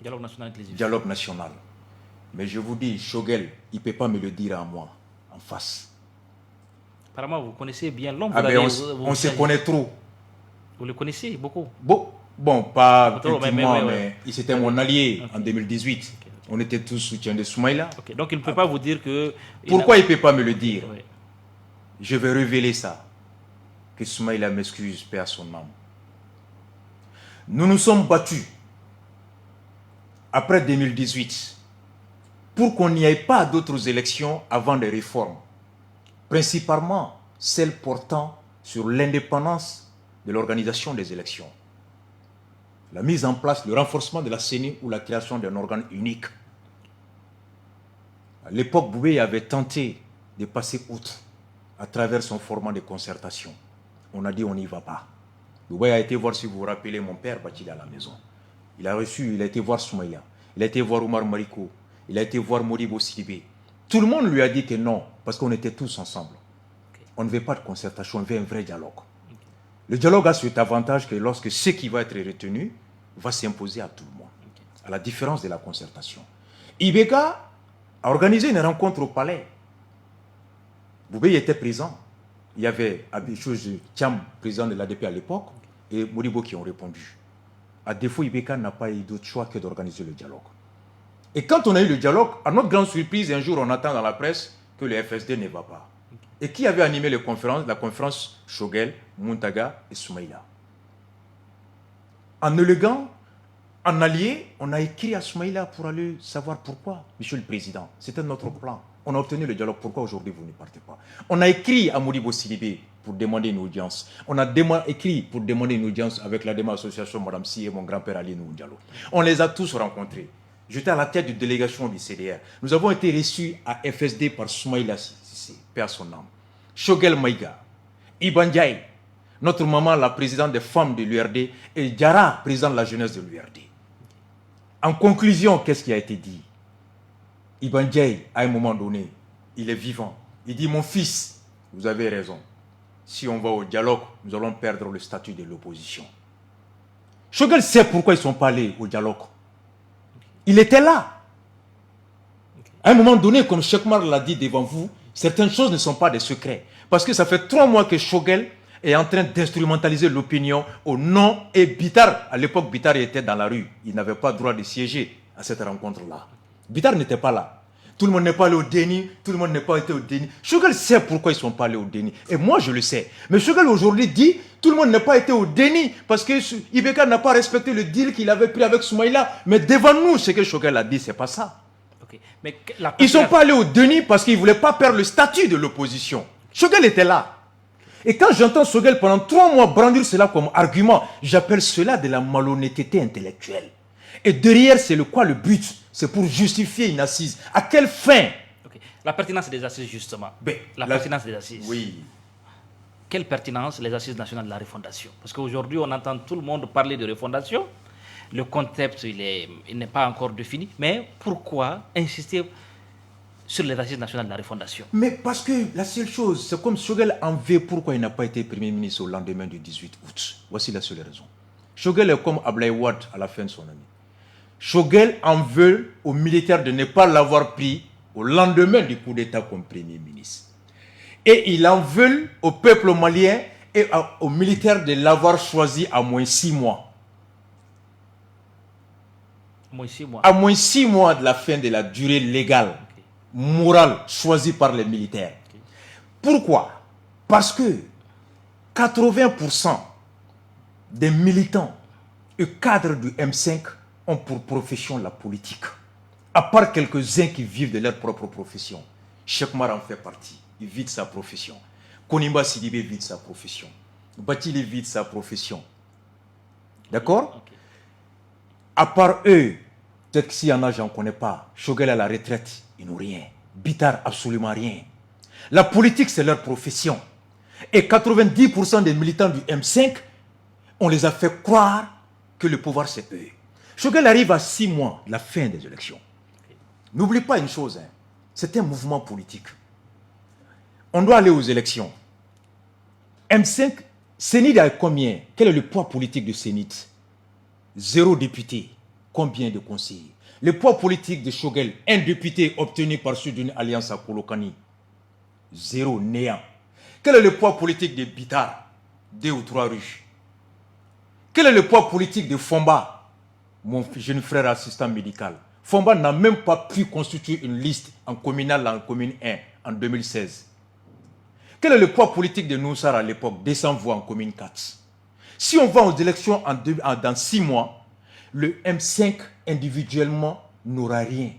Dialogue national inclusif. Dialogue national. Mais je vous dis, Choguel, il ne peut pas me le dire à moi, en face. Apparemment, vous connaissez bien l'homme. On se connaît trop. Vous le connaissez beaucoup? Bon, pas intimement, mais c'était mon allié en 2018. Okay. On était tous soutiens de Soumaïla. Okay. Donc il ne peut pas vous dire que... Pourquoi il ne peut pas me le dire? Oui. Je vais révéler ça. Que Soumaïla m'excuse, paix à son âme. Nous nous sommes battus après 2018 pour qu'on n'y ait pas d'autres élections avant des réformes. Principalement celles portant sur l'indépendance de l'organisation des élections. La mise en place, le renforcement de la CENI ou la création d'un organe unique. À l'époque, Boubé avait tenté de passer outre à travers son format de concertation. On a dit on n'y va pas. Doubaï a été voir, si vous vous rappelez, mon père Bachili à la maison. Il a été voir Soumaïla. Il a été voir Omar Mariko. Il a été voir Modibo Sidibé. Tout le monde lui a dit que non, parce qu'on était tous ensemble. On ne veut pas de concertation, on veut un vrai dialogue. Le dialogue a cet avantage que lorsque ce qui va être retenu va s'imposer à tout le monde, à la différence de la concertation. Ibeka a organisé une rencontre au palais. Boubé était présent. Il y avait Abichouj Thiam, président de l'ADP à l'époque, et Modibo qui ont répondu. À défaut, Ibeka n'a pas eu d'autre choix que d'organiser le dialogue. Et quand on a eu le dialogue, à notre grande surprise, un jour on attend dans la presse que le FSD ne va pas. Et qui avait animé la conférence Shogel, Muntaga et Soumaïla. En élégant, en allié, on a écrit à Soumaïla pour aller savoir pourquoi, Monsieur le Président. C'était notre plan. On a obtenu le dialogue. Pourquoi aujourd'hui vous ne partez pas? On a écrit à Modibo Sidibé pour demander une audience. On a écrit pour demander une audience avec la démarche association Madame Si et mon grand-père Ali Diallo. On les a tous rencontrés. J'étais à la tête de délégation du CDR. Nous avons été reçus à FSD par Soumaïla Sissi, paix à son âme. Shogel Maïga, Iban Diaye, notre maman, la présidente des femmes de l'URD, et Diara, président de la jeunesse de l'URD. En conclusion, qu'est-ce qui a été dit? Iban Diaye, à un moment donné, il est vivant. Il dit, mon fils, vous avez raison. Si on va au dialogue, nous allons perdre le statut de l'opposition. Shogel sait pourquoi ils ne sont pas allés au dialogue. Il était là. À un moment donné, comme Cheikh Mar l'a dit devant vous, certaines choses ne sont pas des secrets. Parce que ça fait 3 mois que Shogel est en train d'instrumentaliser l'opinion au nom. Et Bitar, à l'époque, Bitar était dans la rue. Il n'avait pas le droit de siéger à cette rencontre-là. Bitar n'était pas là. Tout le monde n'est pas allé au déni. Tout le monde n'est pas été au déni. Shogel sait pourquoi ils ne sont pas allés au déni. Et moi, je le sais. Mais Shogel aujourd'hui dit, tout le monde n'est pas été au déni. Parce que Ibeka n'a pas respecté le deal qu'il avait pris avec Soumaïla. Mais devant nous, ce que Shogel a dit, ce n'est pas ça. Okay. Mais ils ne sont pas allés au déni parce qu'ils ne voulaient pas perdre le statut de l'opposition. Shogel était là. Et quand j'entends Shogel pendant 3 mois brandir cela comme argument, j'appelle cela de la malhonnêteté intellectuelle. Et derrière, c'est quoi le but? C'est pour justifier une assise. À quelle fin? Okay. La pertinence des assises, justement. La pertinence des assises. Oui. Quelle pertinence les assises nationales de la refondation? Parce qu'aujourd'hui, on entend tout le monde parler de refondation. Le concept, il n'est pas encore défini. Mais pourquoi insister sur les assises nationales de la refondation? Mais parce que la seule chose, c'est comme Shogel en veut pourquoi il n'a pas été Premier ministre au lendemain du 18 août. Voici la seule raison. Shogel est comme Ablaye Wade à la fin de son année. Shogel en veut aux militaires de ne pas l'avoir pris au lendemain du coup d'État comme Premier ministre. Et il en veut au peuple malien et aux militaires de l'avoir choisi à moins 6 mois. À moins 6 mois de la fin de la durée légale, morale, choisie par les militaires. Pourquoi? Parce que 80% des militants et cadres du M5 ont pour profession la politique. À part quelques-uns qui vivent de leur propre profession. Cheikh Mar en fait partie. Il vit de sa profession. Konimba Sidibé vit de sa profession. Batili vit de sa profession. D'accord? À part eux, peut-être que s'il y en a, je n'en connais pas. Shogel à la retraite, ils n'ont rien. Bitar, absolument rien. La politique, c'est leur profession. Et 90% des militants du M5, on les a fait croire que le pouvoir, c'est eux. Shogel arrive à 6 mois de la fin des élections. N'oublie pas une chose, hein. C'est un mouvement politique. On doit aller aux élections. M5, Sénid a combien? Quel est le poids politique de Sénid? 0 député. Combien de conseillers? Le poids politique de Shogel, 1 député obtenu par ceux d'une alliance à Kolokani. 0, néant. Quel est le poids politique de Bitar? 2 ou 3 rues. Quel est le poids politique de Fomba? Mon jeune frère assistant médical. Fomba n'a même pas pu constituer une liste en communale en commune 1 en 2016. Quel est le poids politique de Noussar à l'époque? 200 voix en commune 4. Si on va aux élections dans 6 mois, le M5 individuellement n'aura rien.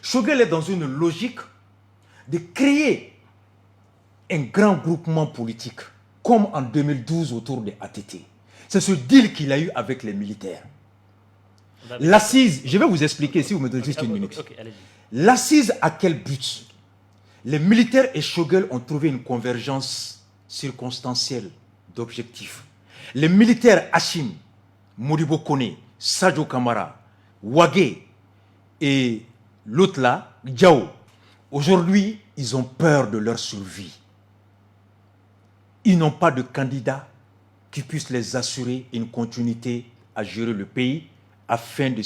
Shogel est dans une logique de créer un grand groupement politique, comme en 2012 autour de ATT. C'est ce deal qu'il a eu avec les militaires. L'assise, je vais vous expliquer si vous me donnez juste une minute. L'assise à quel but? Les militaires et Shogel ont trouvé une convergence circonstancielle d'objectifs. Les militaires Hachim, Modibo Kone, Sadio Kamara, Wagé et l'autre là, Diao, aujourd'hui, ils ont peur de leur survie. Ils n'ont pas de candidat qui puisse les assurer une continuité à gérer le pays afin de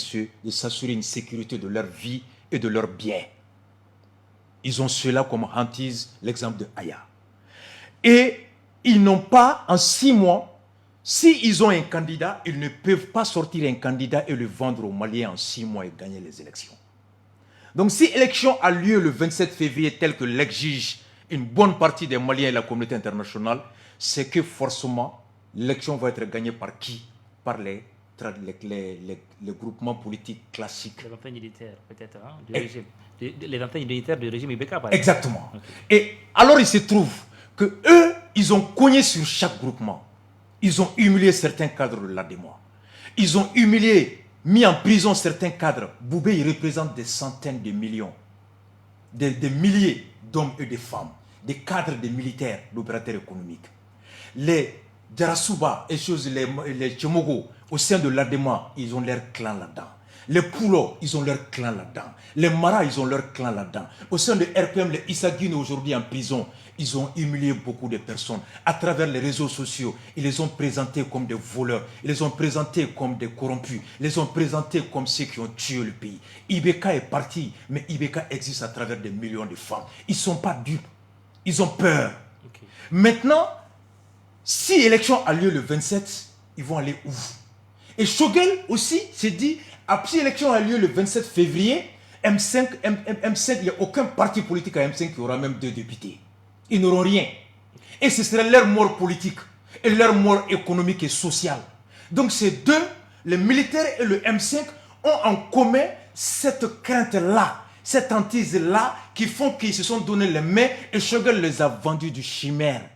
s'assurer une sécurité de leur vie et de leurs biens. Ils ont cela comme hantise, l'exemple de Aya. Et ils n'ont pas, en 6 mois, s'ils ont un candidat, ils ne peuvent pas sortir un candidat et le vendre aux Maliens en 6 mois et gagner les élections. Donc si l'élection a lieu le 27 février, tel que l'exige une bonne partie des Maliens et la communauté internationale, c'est que forcément, l'élection va être gagnée par qui? Par les groupements politiques classiques. Les anciens militaires, peut-être, hein, du régime. Les anciens militaires du régime Ibeka, par exemple. Exactement. Okay. Et alors, il se trouve que eux, ils ont cogné sur chaque groupement. Ils ont humilié certains cadres de l'ADEMOA. Ils ont humilié, mis en prison certains cadres. Boubé, il représente des centaines de millions, des milliers d'hommes et de femmes, des cadres des militaires, d'opérateurs économiques. Les Djarasuba et les Tchemogo, au sein de l'ADEMA, ils ont leur clan là-dedans. Les Poulos, ils ont leur clan là-dedans. Les Maras, ils ont leur clan là-dedans. Au sein de RPM, les Issagine aujourd'hui en prison, ils ont humilié beaucoup de personnes. À travers les réseaux sociaux, ils les ont présentés comme des voleurs. Ils les ont présentés comme des corrompus. Ils les ont présentés comme ceux qui ont tué le pays. Ibeka est parti, mais Ibeka existe à travers des millions de femmes. Ils ne sont pas dupes. Ils ont peur. Okay. Maintenant, si l'élection a lieu le 27, ils vont aller où? Et Shogel aussi s'est dit, si l'élection a lieu le 27 février, M5, il n'y a aucun parti politique à M5 qui aura même 2 députés. Ils n'auront rien. Et ce serait leur mort politique et leur mort économique et sociale. Donc ces deux, les militaires et le M5, ont en commun cette crainte-là, cette hantise-là, qui font qu'ils se sont donné les mains et Shogel les a vendus du chimère.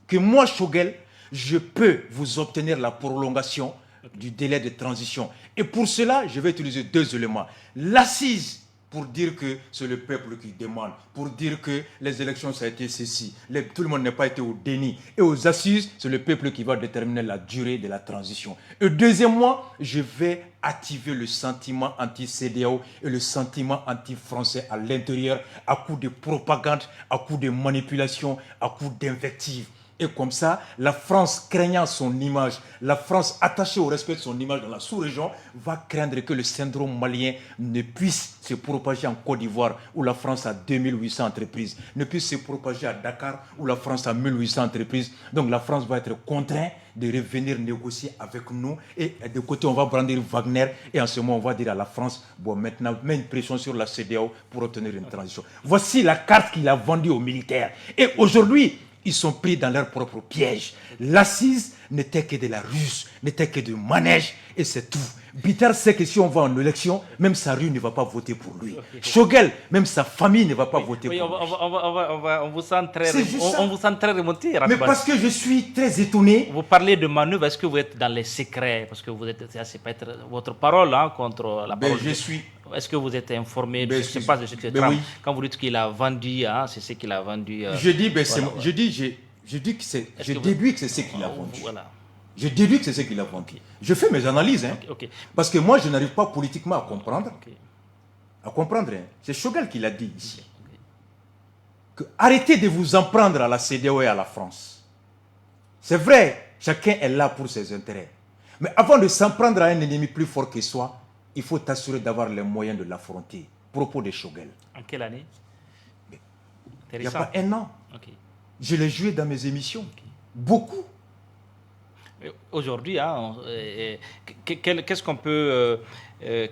Que moi, Shogel, je peux vous obtenir la prolongation du délai de transition. Et pour cela, je vais utiliser 2 éléments. L'assise, pour dire que c'est le peuple qui demande, pour dire que les élections, ça a été ceci. Tout le monde n'a pas été au déni. Et aux assises, c'est le peuple qui va déterminer la durée de la transition. Et deuxièmement, je vais activer le sentiment anti-CEDEAO et le sentiment anti-français à l'intérieur, à coup de propagande, à coup de manipulation, à coup d'invective. Et comme ça, la France craignant son image, la France attachée au respect de son image dans la sous-région, va craindre que le syndrome malien ne puisse se propager en Côte d'Ivoire, où la France a 2800 entreprises, ne puisse se propager à Dakar, où la France a 1800 entreprises. Donc la France va être contrainte de revenir négocier avec nous. Et de côté, on va brandir Wagner. Et en ce moment, on va dire à la France, bon, maintenant, mets une pression sur la CEDEAO pour obtenir une transition. Voici la carte qu'il a vendue aux militaires. Et aujourd'hui, ils sont pris dans leur propre piège. L'assise n'était que de la ruse, n'était que de manège, et c'est tout. Bitar sait que si on va en élection, même sa rue ne va pas voter pour lui. Shogel, même sa famille ne va pas voter pour lui. On vous sent très remonté. Mais parce que je suis très étonné. Vous parlez de manœuvre, est-ce que vous êtes dans les secrets? Parce que vous êtes, c'est pas être votre parole contre la parole. Est-ce que vous êtes informé de ce qui se passe de ce Trump? Oui. Quand vous dites qu'il a vendu, c'est ce qu'il a vendu. Je déduis que c'est ce qu'il a vendu. Voilà. Je déduis que c'est ce qu'il a vendu. Okay. Je fais mes analyses. Okay. Parce que moi, je n'arrive pas politiquement à comprendre. À comprendre. C'est Shogel qui l'a dit ici. Que arrêtez de vous en prendre à la CEDEAO et à la France. C'est vrai, chacun est là pour ses intérêts. Mais avant de s'en prendre à un ennemi plus fort que soi, il faut t'assurer d'avoir les moyens de l'affronter. Propos de Shogel. En quelle année? Il n'y a pas un an. Je l'ai joué dans mes émissions. Beaucoup. Aujourd'hui, qu'est-ce qu'on peut,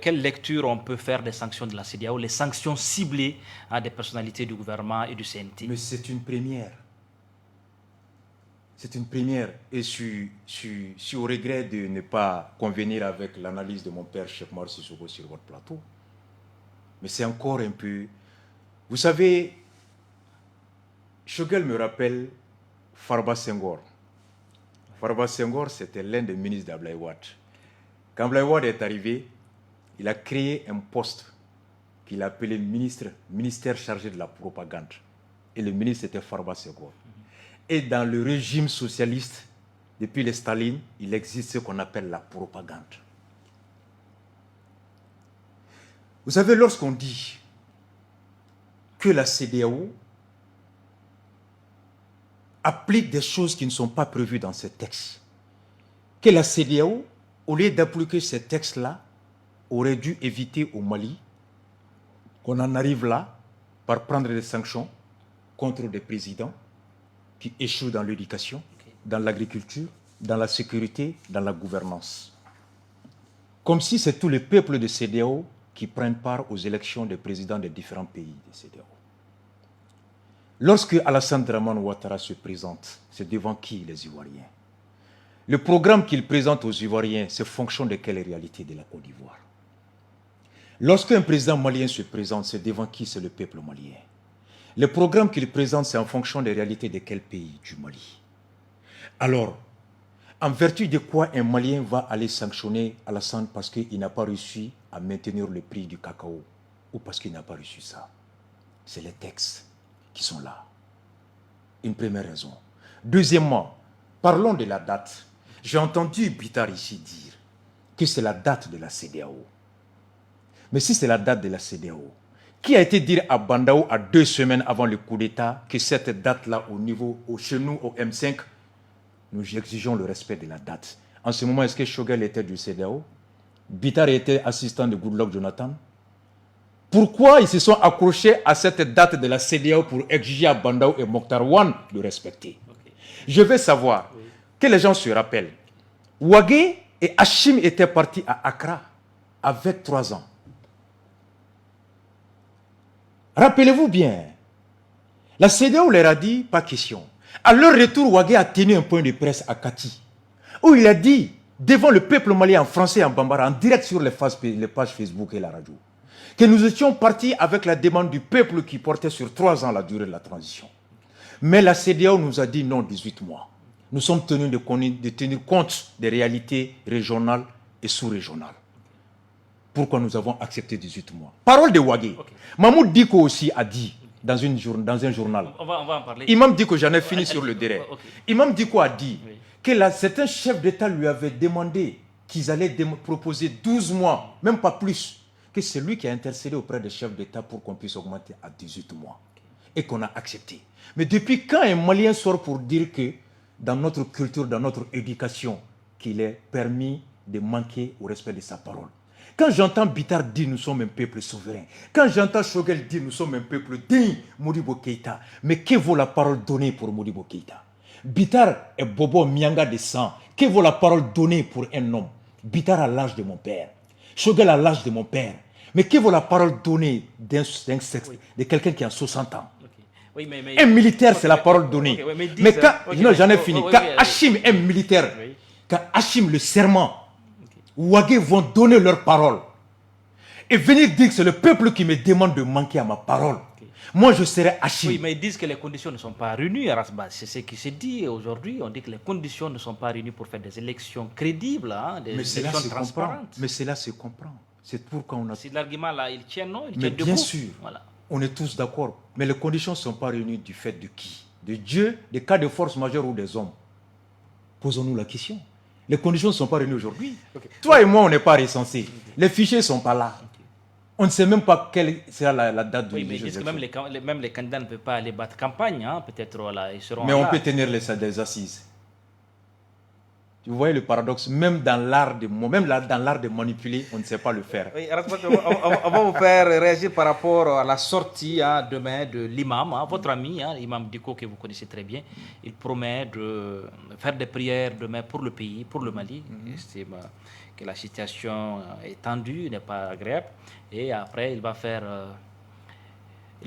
quelle lecture on peut faire des sanctions de la CEDEAO, les sanctions ciblées à des personnalités du gouvernement et du CNT? Mais c'est une première. C'est une première. Et je suis au regret de ne pas convenir avec l'analyse de mon père, Cheikh Oumar Sissoko, sur votre plateau. Mais c'est encore un peu... Vous savez, Shogel me rappelle Farba Senghor. Farba Senghor, c'était l'un des ministres d'Ablaye Wade. Quand Ablaye Wade est arrivé, il a créé un poste qu'il appelait ministère chargé de la propagande. Et le ministre était Farba Senghor. Et dans le régime socialiste depuis les Staline, il existe ce qu'on appelle la propagande. Vous savez, lorsqu'on dit que la CEDEAO applique des choses qui ne sont pas prévues dans ces textes, que la CEDEAO, au lieu d'appliquer ces textes-là, aurait dû éviter au Mali qu'on en arrive là par prendre des sanctions contre des présidents qui échouent dans l'éducation, dans l'agriculture, dans la sécurité, dans la gouvernance. Comme si c'est tous les peuples de CEDEAO qui prennent part aux élections des présidents des différents pays de CEDEAO. Lorsque Alassane Dramane Ouattara se présente, c'est devant qui les Ivoiriens? Le programme qu'il présente aux Ivoiriens, c'est fonction de quelle réalité de la Côte d'Ivoire? Lorsqu'un président malien se présente, c'est devant qui? C'est le peuple malien. Le programme qu'il présente, c'est en fonction des réalités de quel pays? Du Mali. Alors, en vertu de quoi un Malien va aller sanctionner Alassane parce qu'il n'a pas réussi à maintenir le prix du cacao ou parce qu'il n'a pas reçu ça? C'est les textes qui sont là. Une première raison. Deuxièmement, parlons de la date. J'ai entendu Bitar ici dire que c'est la date de la CEDEAO. Mais si c'est la date de la CEDEAO, qui a été dire à Bandao à 2 semaines avant le coup d'État que cette date-là chez nous au M5, nous exigeons le respect de la date. En ce moment, est-ce que Shogel était du CEDEAO? Bitar était assistant de Goodluck Jonathan? Pourquoi ils se sont accrochés à cette date de la CEDEAO pour exiger à Bandao et Mokhtar Wan de respecter? Je veux savoir, que les gens se rappellent, Ouagé et Hachim étaient partis à Accra avec 3 ans. Rappelez-vous bien, la CEDEAO leur a dit, pas question. À leur retour, Ouagé a tenu un point de presse à Kati, où il a dit, devant le peuple malien en français et en bambara, en direct sur les pages Facebook et la radio, que nous étions partis avec la demande du peuple qui portait sur 3 ans la durée de la transition. Mais la CEDEAO nous a dit non, 18 mois. Nous sommes tenus de tenir compte des réalités régionales et sous-régionales. Pourquoi nous avons accepté 18 mois? Parole de Ouagé. Mahmoud Diko aussi a dit dans un journal. On va en parler. Imam Diko, j'en ai fini sur le délai. Imam Diko a dit que certains chefs d'État lui avaient demandé qu'ils allaient proposer 12 mois, même pas plus, que c'est lui qui a intercédé auprès des chefs d'État pour qu'on puisse augmenter à 18 mois. Et qu'on a accepté. Mais depuis quand un Malien sort pour dire que dans notre culture, dans notre éducation, qu'il est permis de manquer au respect de sa parole? Quand j'entends Bitar dire nous sommes un peuple souverain, quand j'entends Shogel dire nous sommes un peuple digne, Modibo Keïta, mais que vaut la parole donnée pour Modibo Keïta? Bitar est Bobo Mianga de sang. Que vaut la parole donnée pour un homme? Bitar a l'âge de mon père. Shogel a l'âge de mon père. Mais que vaut la parole donnée d'un sexe, de quelqu'un qui a 60 ans? Oui, un militaire, c'est la parole donnée. Mais quand, j'en ai fini. Quand Hachim est militaire, quand Hachim le serment, Ouagé vont donner leur parole. Et venir dire que c'est le peuple qui me demande de manquer à ma parole. Moi, je serai Hachim. Oui, mais ils disent que les conditions ne sont pas réunies à Rasbas. C'est ce qui se dit aujourd'hui. On dit que les conditions ne sont pas réunies pour faire des élections crédibles, des élections transparentes. Mais cela se comprend. C'est pourquoi on a... Si l'argument là, il tient, non? Il mais tient bien debout. sûr, Voilà. On est tous d'accord. Mais les conditions ne sont pas réunies du fait de qui? De Dieu, des cas de force majeure ou des hommes? Posons-nous la question. Les conditions ne sont pas réunies aujourd'hui. Toi et moi, on n'est pas recensés. Les fichiers ne sont pas là. On ne sait même pas quelle sera la date de mais ils disent que même les candidats ne peuvent pas aller battre campagne. Hein. Peut-être voilà, ils seront mais là. On peut tenir les assises. Vous voyez le paradoxe, même dans l'art de manipuler, on ne sait pas le faire. Oui, on va vous faire réagir par rapport à la sortie demain de l'imam, votre ami, l'imam Diko que vous connaissez très bien. Il promet de faire des prières demain pour le pays, pour le Mali. Il estime que la situation est tendue, n'est pas agréable. Et après, il va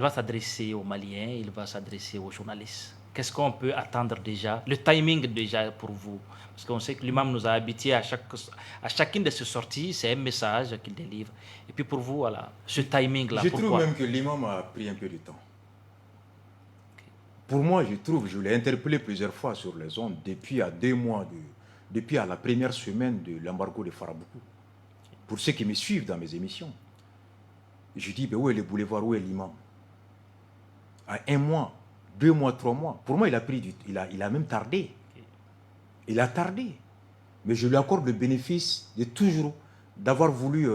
s'adresser aux Maliens, il va s'adresser aux journalistes. Qu'est-ce qu'on peut attendre déjà? Le timing déjà pour vous? Parce qu'on sait que l'imam nous a habitués à chacune de ses sorties, c'est un message qu'il délivre. Et puis pour vous, voilà, ce timing-là, je trouve même que l'imam a pris un peu de temps. Pour moi, je l'ai interpellé plusieurs fois sur les ondes depuis à 2 mois, depuis à la première semaine de l'embargo de Faraboukou. Pour ceux qui me suivent dans mes émissions, je dis, où est le boulevard, où est l'imam? À 1 mois, 2 mois, 3 mois. Pour moi, il a même tardé. Il a tardé. Mais je lui accorde le bénéfice de toujours d'avoir voulu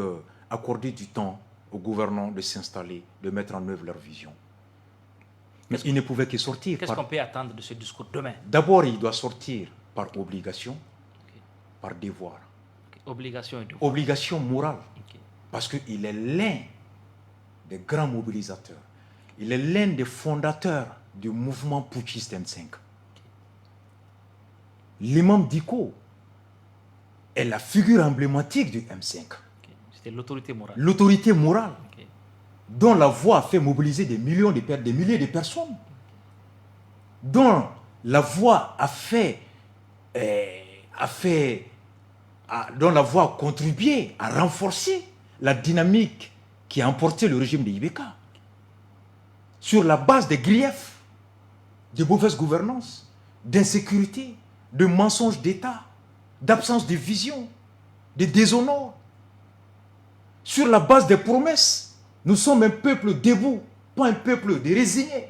accorder du temps aux gouvernants de s'installer, de mettre en œuvre leur vision. Mais il ne pouvait que sortir. Qu'est-ce qu'on peut attendre de ce discours demain? D'abord, il doit sortir par obligation, par devoir. Obligation et devoir. Obligation morale. Parce qu'il est l'un des grands mobilisateurs. Il est l'un des fondateurs du mouvement putschiste M5. L'imam Diko est la figure emblématique du M5. C'était l'autorité morale. L'autorité morale, dont la voix a fait mobiliser des milliers de personnes, dont la voix dont la voix a contribué à renforcer la dynamique qui a emporté le régime de Ibeka sur la base des griefs, de mauvaise gouvernance, d'insécurité, de mensonges d'État, d'absence de vision, de déshonneur. Sur la base des promesses, nous sommes un peuple debout, pas un peuple de résignés.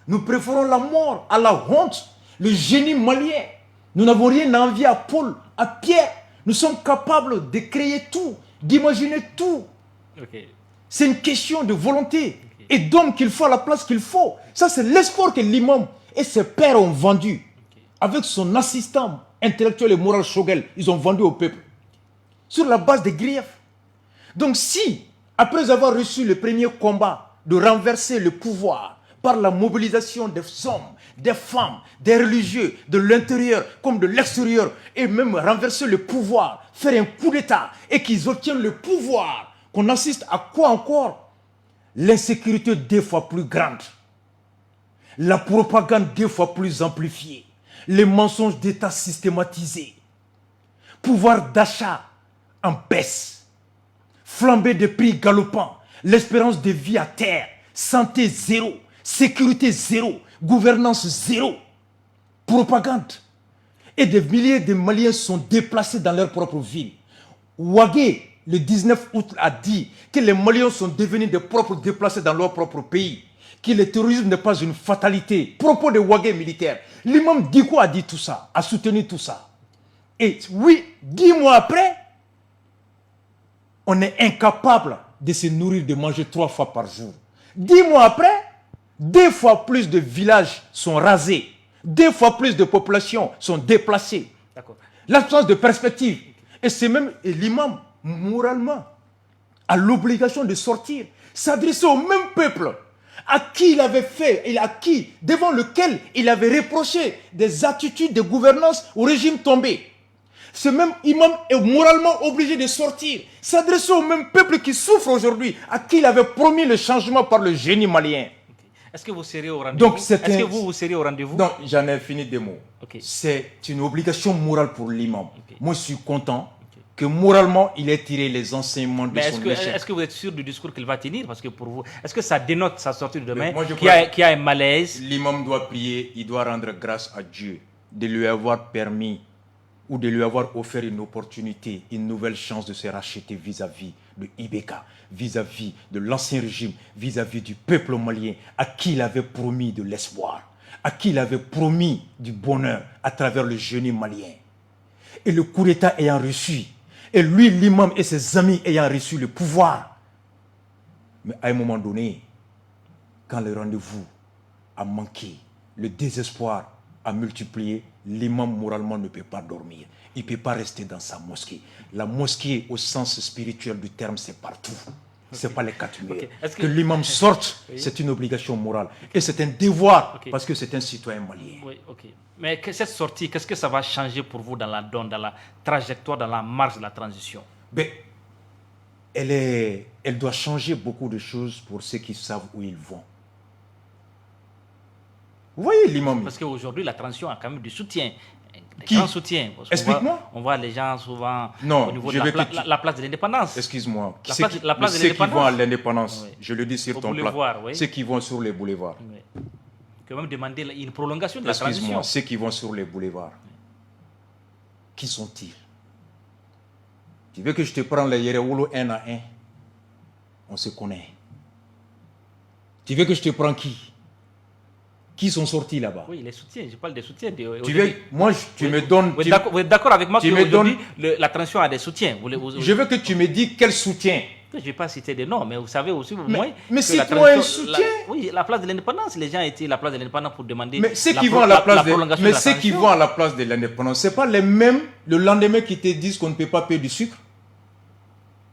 Nous préférons la mort à la honte, le génie malien. Nous n'avons rien à envier à Paul, à Pierre. Nous sommes capables de créer tout, d'imaginer tout. C'est une question de volonté et d'homme qu'il faut à la place qu'il faut. Ça, c'est l'espoir que l'imam et ses pères ont vendu. Avec son assistant intellectuel et moral Shogel, ils ont vendu au peuple. Sur la base des griefs. Donc si, après avoir reçu le premier combat de renverser le pouvoir par la mobilisation des hommes, des femmes, des religieux, de l'intérieur comme de l'extérieur, et même renverser le pouvoir, faire un coup d'État, et qu'ils obtiennent le pouvoir, qu'on assiste à quoi encore? L'insécurité 2 fois plus grande, la propagande 2 fois plus amplifiée, les mensonges d'État systématisés, pouvoir d'achat en baisse, flambée des prix galopants, l'espérance de vie à terre, santé zéro, sécurité zéro, gouvernance zéro, propagande. Et des milliers de Maliens sont déplacés dans leur propre ville. Ouagé, le 19 août, a dit que les Maliens sont devenus des propres déplacés dans leur propre pays, que le terrorisme n'est pas une fatalité. Propos de Ouagé militaire. L'imam Diko a dit tout ça, a soutenu tout ça. Et oui, 10 mois après, on est incapable de se nourrir, de manger 3 fois par jour. 10 mois après, 2 fois plus de villages sont rasés. 2 fois plus de populations sont déplacées. L'absence de perspective. Et c'est même l'imam, moralement, a l'obligation de sortir, s'adresser au même peuple à qui il avait fait, et à qui, devant lequel il avait reproché des attitudes de gouvernance au régime tombé. Ce même imam est moralement obligé de sortir, s'adresser au même peuple qui souffre aujourd'hui, à qui il avait promis le changement par le génie malien. Est-ce que vous serez au rendez-vous? Est-ce que vous serez au rendez-vous? Non, j'en ai fini des mots. C'est une obligation morale pour l'imam. Moi, je suis content que moralement, il ait tiré les enseignements de son échec. Est-ce que vous êtes sûr du discours qu'il va tenir? Parce que pour vous, est-ce que ça dénote sa sortie de demain, qui a un malaise? L'imam doit prier, il doit rendre grâce à Dieu de lui avoir permis ou de lui avoir offert une opportunité, une nouvelle chance de se racheter vis-à-vis de Ibeka, vis-à-vis de l'ancien régime, vis-à-vis du peuple malien, à qui il avait promis de l'espoir, à qui il avait promis du bonheur à travers le génie malien. Et le coup d'État ayant reçu, et lui, l'imam et ses amis ayant reçu le pouvoir. Mais à un moment donné, quand le rendez-vous a manqué, le désespoir a multiplié, l'imam moralement ne peut pas dormir. Il ne peut pas rester dans sa mosquée. La mosquée, au sens spirituel du terme, c'est partout. Ce n'est pas les 4 murs. Que l'imam sorte, c'est une obligation morale. Et c'est un devoir, parce que c'est un citoyen malien. Mais cette sortie, qu'est-ce que ça va changer pour vous dans la donne, dans la trajectoire, dans la marche de la transition? Elle doit changer beaucoup de choses pour ceux qui savent où ils vont. Vous voyez l'imam? Parce qu'aujourd'hui, la transition a quand même du soutien. Qui? Grand soutien. Explique-moi. On voit les gens souvent au niveau de la place de l'indépendance. Excuse-moi. La place de ceux qui vont à l'indépendance, je le dis sur ton plat, ceux qui vont sur les boulevards. Que même demander une prolongation de la transition. Excuse-moi, ceux qui vont sur les boulevards, qui sont-ils? Tu veux que je te prenne les Yerewoulou 1 à 1? On se connaît. Tu veux que je te prenne qui qui sont sortis là-bas. Oui, les soutiens, je parle des soutiens. Tu me donnes... Vous êtes d'accord avec moi que la transition a des soutiens? Je veux que tu me dises quel soutien. Je ne vais pas citer des noms, mais vous savez aussi, mais cite-moi un soutien. Oui, la place de l'indépendance, les gens étaient à la place de l'indépendance pour demander mais ceux qui vont à la place de l'indépendance, ce n'est pas les mêmes le lendemain qui te disent qu'on ne peut pas payer du sucre.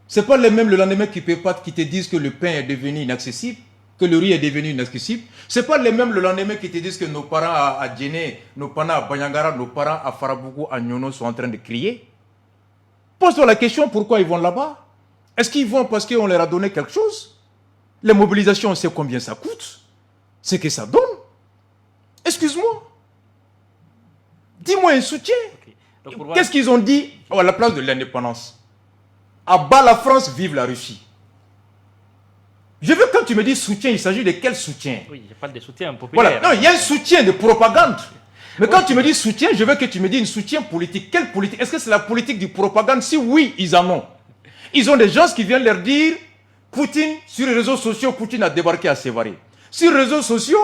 Ce n'est pas les mêmes le lendemain qui te disent que le pain est devenu inaccessible, que le riz est devenu inaccessible. Ce n'est pas les mêmes le lendemain qui te disent que nos parents à Djéné, nos parents à Banyangara, nos parents à Farabougou, à Nyono sont en train de crier. Pose-toi la question, pourquoi ils vont là-bas? Est-ce qu'ils vont parce qu'on leur a donné quelque chose? Les mobilisations, on sait combien ça coûte. C'est que ça donne. Excuse-moi. Dis-moi un soutien. Okay. Qu'est-ce qu'ils ont dit à la place de l'indépendance? À bas la France, vive la Russie. Je veux quand tu me dis soutien, il s'agit de quel soutien? Oui, je parle de soutien populaire. Voilà. Non, il y a un soutien de propagande. Mais quand tu me dis soutien, je veux que tu me dises un soutien politique. Quelle politique? Est-ce que c'est la politique du propagande? Si oui, ils en ont. Ils ont des gens qui viennent leur dire Poutine, sur les réseaux sociaux, Poutine a débarqué à Sévaré. Sur les réseaux sociaux,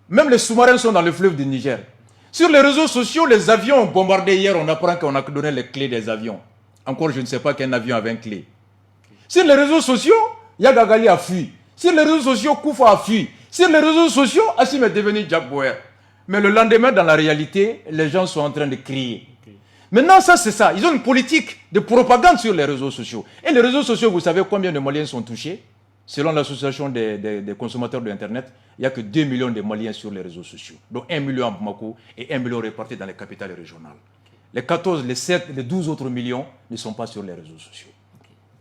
même les sous-marins sont dans le fleuve du Niger. Sur les réseaux sociaux, les avions ont bombardé hier, on apprend qu'on a donné les clés des avions. Encore, je ne sais pas qu'un avion avait une clé. Sur les réseaux sociaux, Yagagali a fui. Sur les réseaux sociaux, Koufa a fui. Sur les réseaux sociaux, Assim est devenu Jack Bauer. Mais le lendemain, dans la réalité, les gens sont en train de crier. Maintenant, ça, c'est ça. Ils ont une politique de propagande sur les réseaux sociaux. Et les réseaux sociaux, vous savez combien de Maliens sont touchés? Selon l'association des consommateurs de Internet, il n'y a que 2 millions de Maliens sur les réseaux sociaux. Donc 1 million à Bamako et 1 million répartis dans les capitales régionales. Les 14, les 7, les 12 autres millions ne sont pas sur les réseaux sociaux.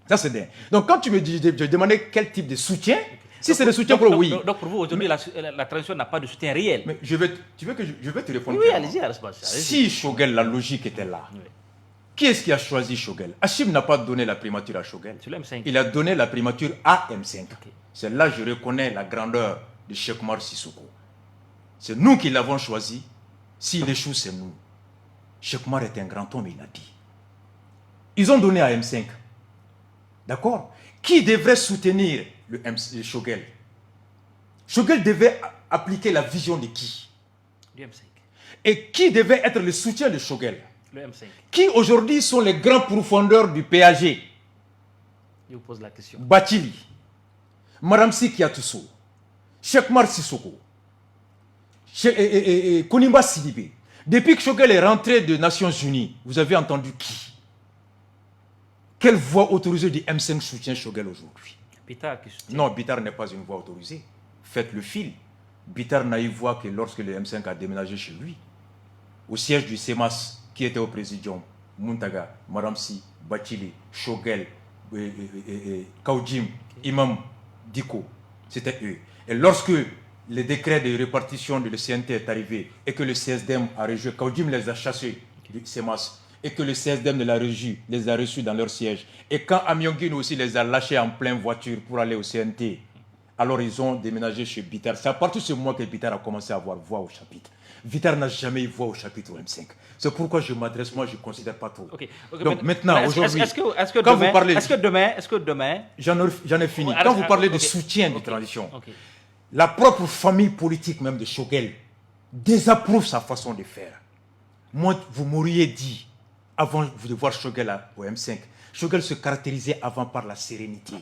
Ça, c'est dingue. Donc quand tu me dis, je demandais quel type de soutien, si c'est le soutien pour oui. Donc pour vous, aujourd'hui, la transition n'a pas de soutien réel. Mais tu veux que je vais te répondre? Oui, allez-y. Si Choguel, la logique était là, oui. Qui est-ce qui a choisi Choguel? Hachim n'a pas donné la primature à Choguel. Il a donné la primature à M5. Okay. C'est là que je reconnais la grandeur de Cheikh Oumar Sissoko. C'est nous qui l'avons choisi. S'il échoue, c'est nous. Cheikh Oumar est un grand homme, il a dit. Ils ont donné à M5. D'accord? Qui devrait soutenir le Choguel? Choguel devait appliquer la vision de qui? Du M5. Et qui devait être le soutien de Choguel? Le M5. Qui aujourd'hui sont les grands profondeurs du PAG? Je vous pose la question. Bathily, Maramsi Kiatousso, Cheikh Oumar Sissoko, Konimba Sidibé. Depuis que Choguel est rentré des Nations Unies, vous avez entendu qui? Quelle voix autorisée du M5 soutient Choguel aujourd'hui? Bitar qui soutient. Non, Bitar n'est pas une voix autorisée. Faites le fil. Bitar n'a eu voix que lorsque le M5 a déménagé chez lui. Au siège du CEMAS, qui était au présidium, Muntaga, Maramsi, Bathily, Choguel, Kaoudim, Imam, Diko, c'était eux. Et lorsque le décret de répartition de le CNT est arrivé et que le CSDM a rejoint, Kaoudim les a chassés du CEMAS et que le CSDM les a reçus dans leur siège. Et quand Amyongin aussi les a lâchés en pleine voiture pour aller au CNT, alors ils ont déménagé chez Bitar. C'est à partir de ce moment que Bitar a commencé à avoir voix au chapitre. Bitar n'a jamais eu voix au chapitre au M5. C'est pourquoi je m'adresse, moi je ne considère pas trop. Okay. Donc maintenant, aujourd'hui, est-ce que demain... J'en ai fini. Quand vous parlez de soutien de transition, la propre famille politique même de Choguel désapprouve sa façon de faire. Moi, vous m'auriez dit, avant de voir Choguel au M5, Choguel se caractérisait avant par la sérénité.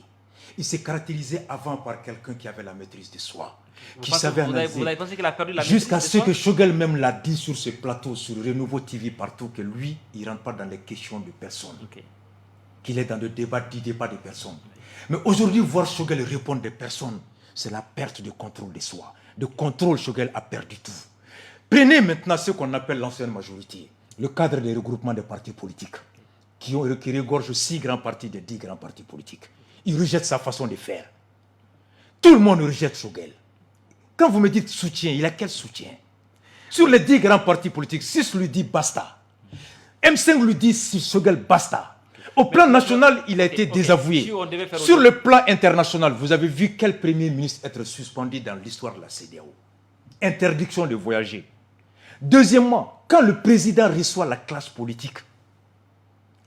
Il se caractérisait avant par quelqu'un qui avait la maîtrise de soi. Qui savait analyser. Vous avez pensé qu'il a perdu la maîtrise de soi? Jusqu'à ce que Choguel même l'a dit sur ce plateau, sur Renouveau TV, partout, que lui, il ne rentre pas dans les questions de personne. Qu'il est dans le débat de personnes. Mais aujourd'hui, voir Choguel répondre des personnes, c'est la perte de contrôle de soi. De contrôle, Choguel a perdu tout. Prenez maintenant ce qu'on appelle l'ancienne majorité, le cadre des regroupements des partis politiques, qui regorgent 6 grands partis des 10 grands partis politiques. Ils rejettent sa façon de faire. Tout le monde rejette Choguel. Quand vous me dites soutien, il a quel soutien? Sur les 10 grands partis politiques, 6 lui dit basta. M5 lui dit Choguel basta. Au plan national, il a été désavoué. Sur le plan international, vous avez vu quel premier ministre être suspendu dans l'histoire de la CEDEAO? Interdiction de voyager. Deuxièmement, quand le président reçoit la classe politique,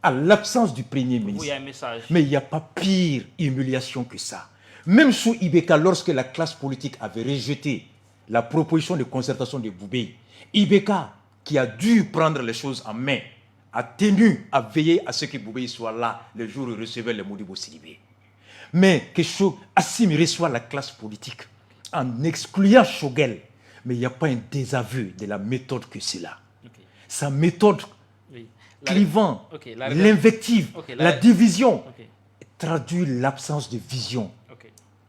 à l'absence du premier ministre, il y a un message. Mais il n'y a pas pire humiliation que ça. Même sous Ibeka, lorsque la classe politique avait rejeté la proposition de concertation de Boubé, Ibeka, qui a dû prendre les choses en main, a tenu à veiller à ce que Boubé soit là le jour où il recevait les Modibo Sidibé. Mais que Assim reçoit la classe politique en excluant Choguel. Mais il n'y a pas un désaveu de la méthode que c'est là. Okay. Sa méthode clivant, l'invective, la division, traduit l'absence de vision.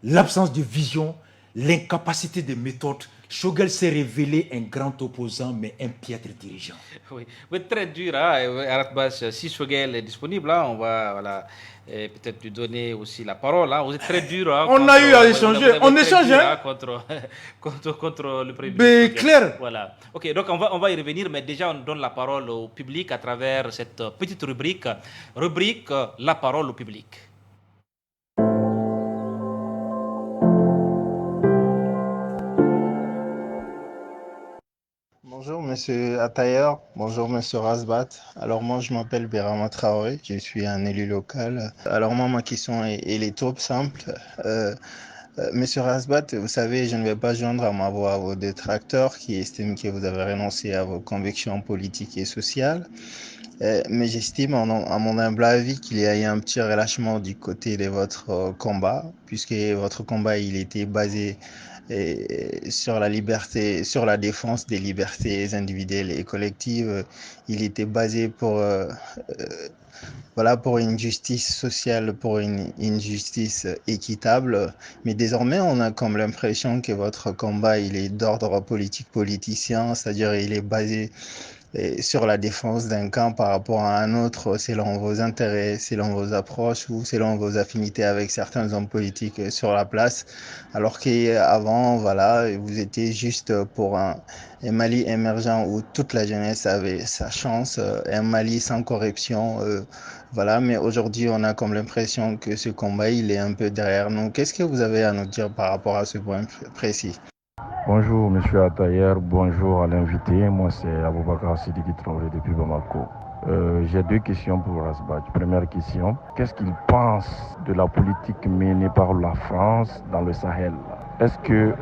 L'absence de vision, l'incapacité de méthode. Choguel s'est révélé un grand opposant, mais un piètre dirigeant. Oui, très dur, hein, Aratbash. Si Choguel est disponible, là, on va peut-être lui donner aussi la parole. Hein. Vous êtes très dur. Hein, on a eu à échanger, on échange. Hein, contre le président. Mais clair. Voilà. Ok, donc on va y revenir, mais déjà on donne la parole au public à travers cette petite rubrique. La parole au public. Bonjour Monsieur Atayer, bonjour Monsieur Rasbat. Alors moi je m'appelle Birama Traoré, je suis un élu local. Alors moi ma question elle est trop simple. Monsieur Rasbat, vous savez, je ne vais pas joindre à ma voix à vos détracteurs qui estiment que vous avez renoncé à vos convictions politiques et sociales. Mais j'estime, à mon humble avis, qu'il y a eu un petit relâchement du côté de votre combat, puisque votre combat il était basé sur la liberté, sur la défense des libertés individuelles et collectives. Il était basé pour pour une justice sociale, pour une justice équitable. Mais désormais, on a comme l'impression que votre combat, il est d'ordre politicien, c'est-à-dire il est basé sur la défense d'un camp par rapport à un autre, selon vos intérêts, selon vos approches ou selon vos affinités avec certains hommes politiques sur la place. Alors qu'avant, vous étiez juste pour un Mali émergent où toute la jeunesse avait sa chance, un Mali sans corruption. Mais aujourd'hui, on a comme l'impression que ce combat, il est un peu derrière nous. Qu'est-ce que vous avez à nous dire par rapport à ce point précis? Bonjour Monsieur Atayer, bonjour à l'invité. Moi c'est Aboubakar Sidiki Traoré depuis Bamako. J'ai deux questions pour Rasbach. Première question, qu'est-ce qu'il pense de la politique menée par la France dans le Sahel? Est-ce que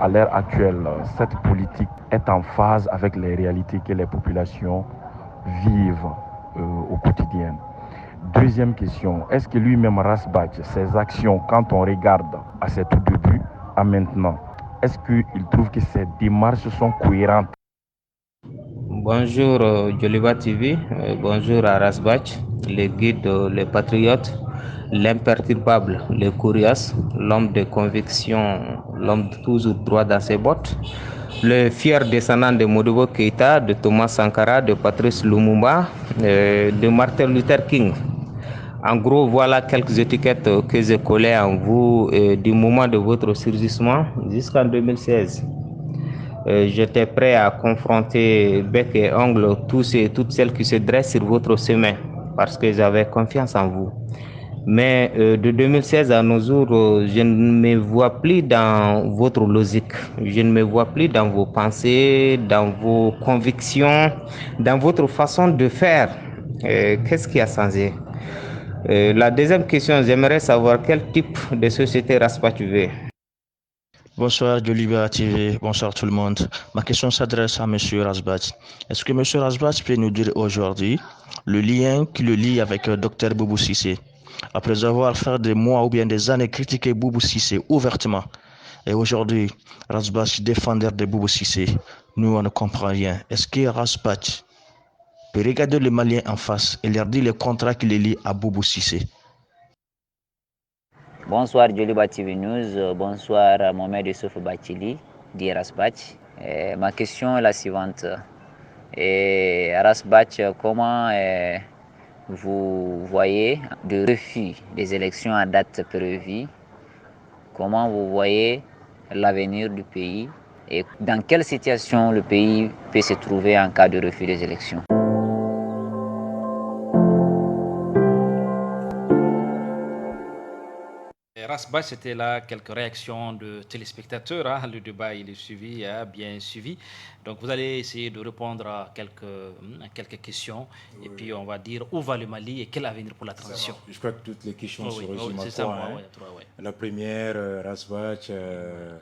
à l'heure actuelle, cette politique est en phase avec les réalités que les populations vivent au quotidien? Deuxième question, est-ce que lui-même Rasbach, ses actions, quand on regarde à ses tout débuts à maintenant, est-ce qu'il trouve que ces démarches sont cohérentes? Bonjour Joliba TV, bonjour à Rasbach, les guides, les patriotes, l'imperturbable, le curieux, l'homme de conviction, l'homme toujours droit dans ses bottes, le fier descendant de Modibo Keïta, de Thomas Sankara, de Patrice Lumumba, de Martin Luther King. En gros, voilà quelques étiquettes que j'ai collées en vous du moment de votre surgissement jusqu'en 2016. J'étais prêt à confronter bec et ongle tous et toutes celles qui se dressent sur votre chemin parce que j'avais confiance en vous. Mais de 2016 à nos jours, je ne me vois plus dans votre logique. Je ne me vois plus dans vos pensées, dans vos convictions, dans votre façon de faire. Qu'est-ce qui a changé? La deuxième question, j'aimerais savoir quel type de société Rasbach tu veux. Bonsoir Joliba TV, bonsoir tout le monde. Ma question s'adresse à M. Rasbach. Est-ce que M. Rasbach peut nous dire aujourd'hui le lien qui le lie avec Dr Boubou Cissé? Après avoir fait des mois ou bien des années critiqué Boubou Cissé ouvertement, et aujourd'hui Rasbach défendeur de Boubou Cissé, nous on ne comprend rien. Est-ce que Rasbach peut regarder les Maliens en face et leur dire le contrat qui les lie à Boubou Cissé? Bonsoir Joliba TV News, bonsoir Mohamed Youssouf Bachili, dit Rasbach. Ma question est la suivante. Rasbach, comment vous voyez le refus des élections à date prévue? Comment vous voyez l'avenir du pays et dans quelle situation le pays peut se trouver en cas de refus des élections? Rasbach, c'était là quelques réactions de téléspectateurs. Hein. Le débat, il est suivi, bien suivi. Donc, vous allez essayer de répondre à quelques questions. Et puis, on va dire où va le Mali et quel avenir pour la transition. Je crois que toutes les questions se résument à trois. La première, Rasbach,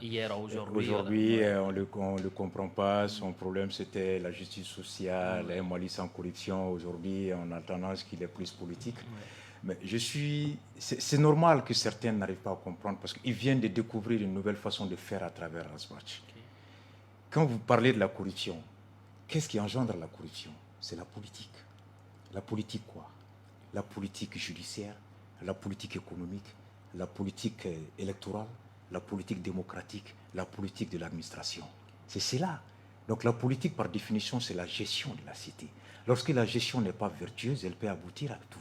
hier, aujourd'hui, on ne le comprend pas. Son problème, c'était la justice sociale, un Mali sans corruption. Aujourd'hui, on a tendance qu'il est plus politique. Mais c'est normal que certains n'arrivent pas à comprendre parce qu'ils viennent de découvrir une nouvelle façon de faire à travers Rasbach. Quand vous parlez de la corruption, qu'est-ce qui engendre la corruption? C'est la politique. La politique quoi? La politique judiciaire, la politique économique, la politique électorale, la politique démocratique, la politique de l'administration. C'est cela. Donc la politique, par définition, c'est la gestion de la cité. Lorsque la gestion n'est pas vertueuse, elle peut aboutir à tout.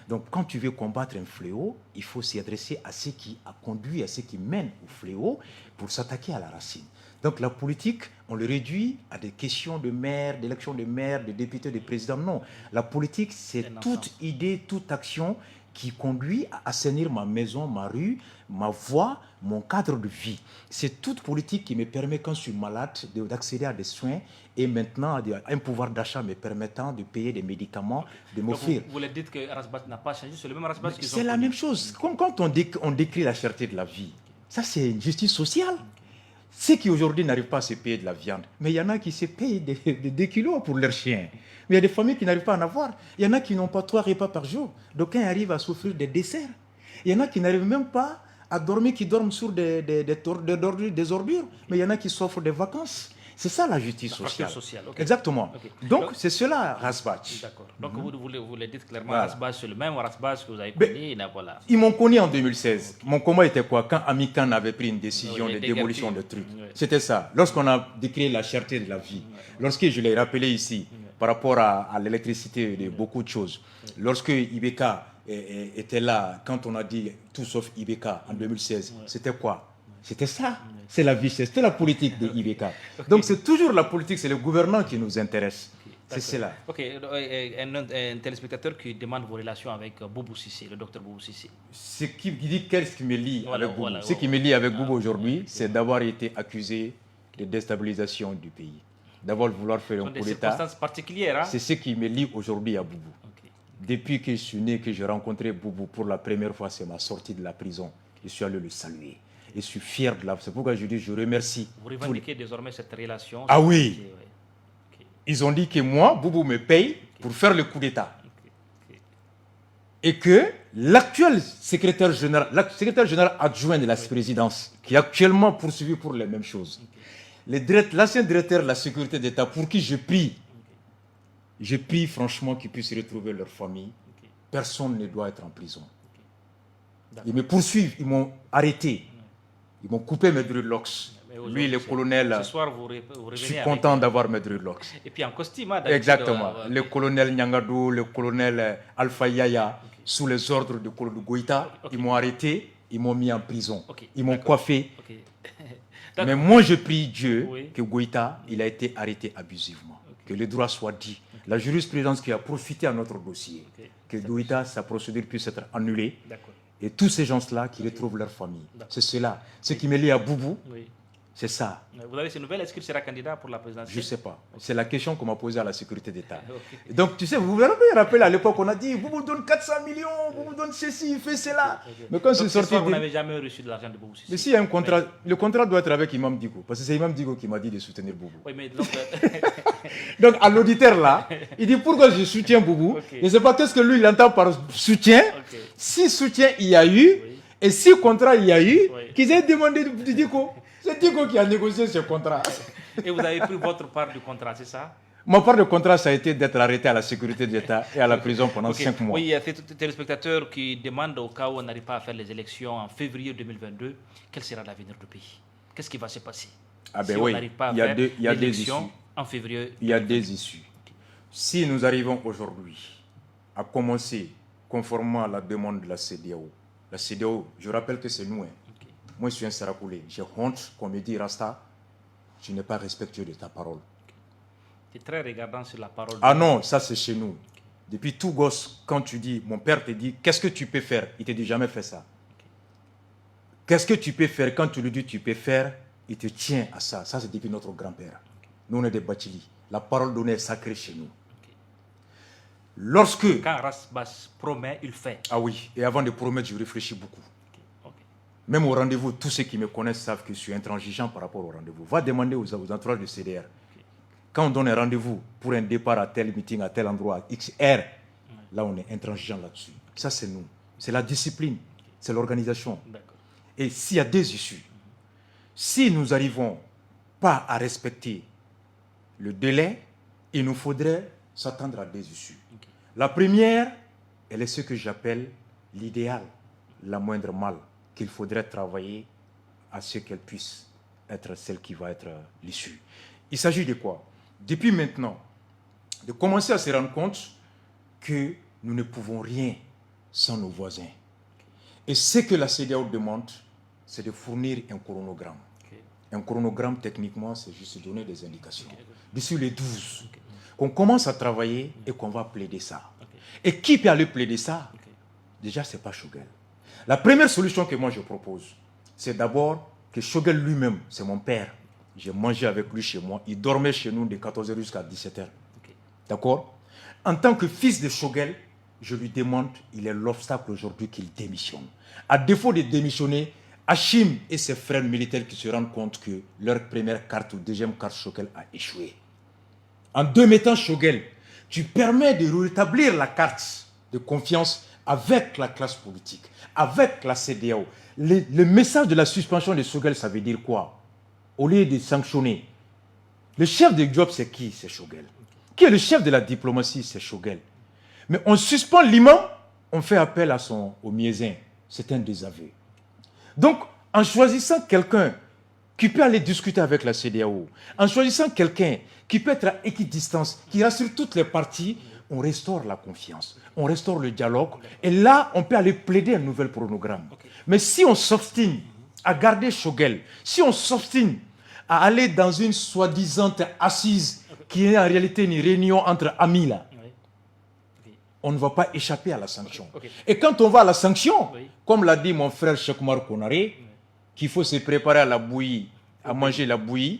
Donc, quand tu veux combattre un fléau, il faut s'y adresser à ce qui a conduit, à ce qui mène au fléau pour s'attaquer à la racine. Donc, la politique, on le réduit à des questions de maire, d'élection de maire, de députés, de présidents. Non, la politique, c'est toute idée, toute action qui conduit à assainir ma maison, ma rue, ma voie, mon cadre de vie. C'est toute politique qui me permet, quand je suis malade, d'accéder à des soins et maintenant à un pouvoir d'achat me permettant de payer des médicaments, de m'offrir. Vous voulez dire que Rasbach n'a pas changé, c'est le même Rasbach qu'ils ont C'est la même chose. Comme quand on décrit la cherté de la vie, ça c'est une justice sociale. Ceux qui aujourd'hui n'arrivent pas à se payer de la viande, mais il y en a qui se payent des kilos pour leurs chiens. Mais il y a des familles qui n'arrivent pas à en avoir. Il y en a qui n'ont pas 3 repas par jour. D'aucuns arrivent à s'offrir des desserts. Il y en a qui n'arrivent même pas à dormir, qui dorment sur des ordures. Mais il y en a qui s'offrent des vacances. C'est ça la justice sociale. Okay. Exactement. Okay. Donc c'est cela, Rasbach. D'accord. Donc vous le dites clairement, Rasbach, c'est le même Rasbach que vous avez connu. Voilà. Ils m'ont connu en 2016. Okay. Mon combat était quoi? Quand Amikan avait pris une décision de démolition de trucs. C'était ça. Lorsqu'on a décréé la cherté de la vie, lorsque je l'ai rappelé ici, par rapport à l'électricité et beaucoup de choses, lorsque Ibeka était là, quand on a dit tout sauf Ibeka en 2016, c'était quoi? C'était ça. C'est la vie, c'était la politique de Ibeka. Donc c'est toujours la politique, c'est le gouvernement qui nous intéresse. C'est cela. Ok, un téléspectateur qui demande vos relations avec Boubou Cissé, le docteur Boubou Cissé. Ce qui dit qu'est-ce qui me lie avec Boubou. Ce qui me lie avec Boubou aujourd'hui, c'est d'avoir été accusé de déstabilisation du pays, d'avoir vouloir faire un coup d'État. Hein? C'est ce qui me lie aujourd'hui à Boubou. Okay. Depuis que je suis né, que j'ai rencontré Boubou pour la première fois, c'est ma sortie de la prison. Je suis allé le saluer. Et je suis fier de la... C'est pourquoi je dis, je remercie. Vous revendiquez désormais cette relation? Ah oui. Okay. Ils ont dit que moi, Boubou me paye pour faire le coup d'État. Et que l'actuel secrétaire général adjoint de la présidence, qui est actuellement poursuivi pour les mêmes choses, l'ancien directeur de la sécurité d'État, pour qui je prie franchement qu'ils puissent retrouver leur famille. Personne ne doit être en prison. Ils me poursuivent, ils m'ont arrêté. Ils m'ont coupé mes dreadlocks. Lui, le colonel, ce soir, vous je suis content d'avoir mes dreadlocks. Et puis en costume. Exactement. Le colonel Nyangadou, le colonel Alpha Yaya, sous les ordres de Goïta, ils m'ont arrêté, ils m'ont mis en prison. Ils m'ont coiffé. Mais moi, je prie Dieu que Goïta, il a été arrêté abusivement. Que le droit soit dit. La jurisprudence qui a profité à notre dossier, que Goïta, sa procédure puisse être annulée. Et tous ces gens-là qui retrouvent leur famille. C'est cela. Ce qui me lie à Boubou, c'est ça. Vous avez ces nouvelles? Est-ce qu'il sera candidat pour la présidentielle? Je ne sais pas. C'est la question qu'on m'a posée à la sécurité d'État. Donc, tu sais, vous vous rappelez à l'époque, on a dit, Boubou donne 400 millions, Boubou donne ceci, il fait cela. Mais quand c'est sorti... vous n'avez jamais reçu de l'argent de Boubou Cissé? Mais s'il y a un contrat, le contrat doit être avec Imam Digo. Parce que c'est Imam Digo qui m'a dit de soutenir Boubou. Oui, mais donc... Donc, à l'auditeur là, il dit pourquoi je soutiens Boubou. Je ne sais pas qu'est-ce que lui, il entend par soutien. Si soutien il y a eu, et si contrat il y a eu, qu'ils aient demandé de Digo. C'est Digo qui a négocié ce contrat. Et vous avez pris votre part du contrat, c'est ça? Ma part de contrat, ça a été d'être arrêté à la sécurité de l'État et à la prison pendant 5 mois. Oui, il y a des téléspectateurs qui demandent au cas où on n'arrive pas à faire les élections en février 2022, quel sera l'avenir du pays? Qu'est-ce qui va se passer? Ah ben si oui, on n'arrive pas à il y a faire des issues. En février 2022. Il y a des issues. Si nous arrivons aujourd'hui à commencer conformément à la demande de la CEDEAO, je rappelle que c'est nous. Moi, je suis un Sarakoulé. J'ai honte qu'on me dit, Rasta, tu n'es pas respectueux de ta parole. Tu es très regardant sur la parole. Ah non, ça c'est chez nous. Depuis tout gosse, quand tu dis, mon père te dit, qu'est-ce que tu peux faire? Il te dit jamais fais ça. Qu'est-ce que tu peux faire? Quand tu lui dis tu peux faire, il te tient à ça. Ça, c'est depuis notre grand-père. Nous, on est des Bachili. La parole donnée est sacrée chez nous. Lorsque... Quand Rasbach promet, il fait. Ah oui, et avant de promettre, je réfléchis beaucoup. Même au rendez-vous, tous ceux qui me connaissent savent que je suis intransigeant par rapport au rendez-vous. Va demander aux entourages de CDR. Quand on donne un rendez-vous pour un départ à tel meeting, à tel endroit, à XR, là, on est intransigeant là-dessus. Ça, c'est nous. C'est la discipline. C'est l'organisation. Et s'il y a des issues, si nous n'arrivons pas à respecter le délai, il nous faudrait s'attendre à des issues. La première, elle est ce que j'appelle l'idéal, la moindre mal, qu'il faudrait travailler à ce qu'elle puisse être celle qui va être l'issue. Il s'agit de quoi? Depuis maintenant, de commencer à se rendre compte que nous ne pouvons rien sans nos voisins. Et ce que la CEDEAO demande, c'est de fournir un chronogramme. Un chronogramme, techniquement, c'est juste donner des indications. D'ici les 12, qu'on commence à travailler et qu'on va plaider ça. Et qui peut aller plaider ça? Déjà, ce n'est pas Choguel. La première solution que moi je propose, c'est d'abord que Choguel lui-même, c'est mon père. J'ai mangé avec lui chez moi. Il dormait chez nous de 14h jusqu'à 17h. D'accord? En tant que fils de Choguel, je lui demande, il est l'obstacle aujourd'hui qu'il démissionne. À défaut de démissionner, Hachim et ses frères militaires qui se rendent compte que leur première carte ou deuxième carte Choguel a échoué. En demettant Choguel, tu permets de rétablir la carte de confiance avec la classe politique, avec la CEDEAO. Le message de la suspension de Choguel, ça veut dire quoi? Au lieu de sanctionner, le chef de job, c'est qui? C'est Choguel. Qui est le chef de la diplomatie? C'est Choguel. Mais on suspend l'imam, on fait appel au miésin. C'est un désaveu. Donc, en choisissant quelqu'un qui peut aller discuter avec la CEDEAO, en choisissant quelqu'un qui peut être à équidistance, qui rassure toutes les parties, on restaure la confiance, on restaure le dialogue, et là, on peut aller plaider un nouvel chronogramme. Mais si on s'obstine à garder Choguel, si on s'obstine à aller dans une soi-disant assise qui est en réalité une réunion entre amis, là, on ne va pas échapper à la sanction. Et quand on va à la sanction, comme l'a dit mon frère Cheikh-Oumar Konaré, qu'il faut se préparer à la bouillie, à manger la bouillie,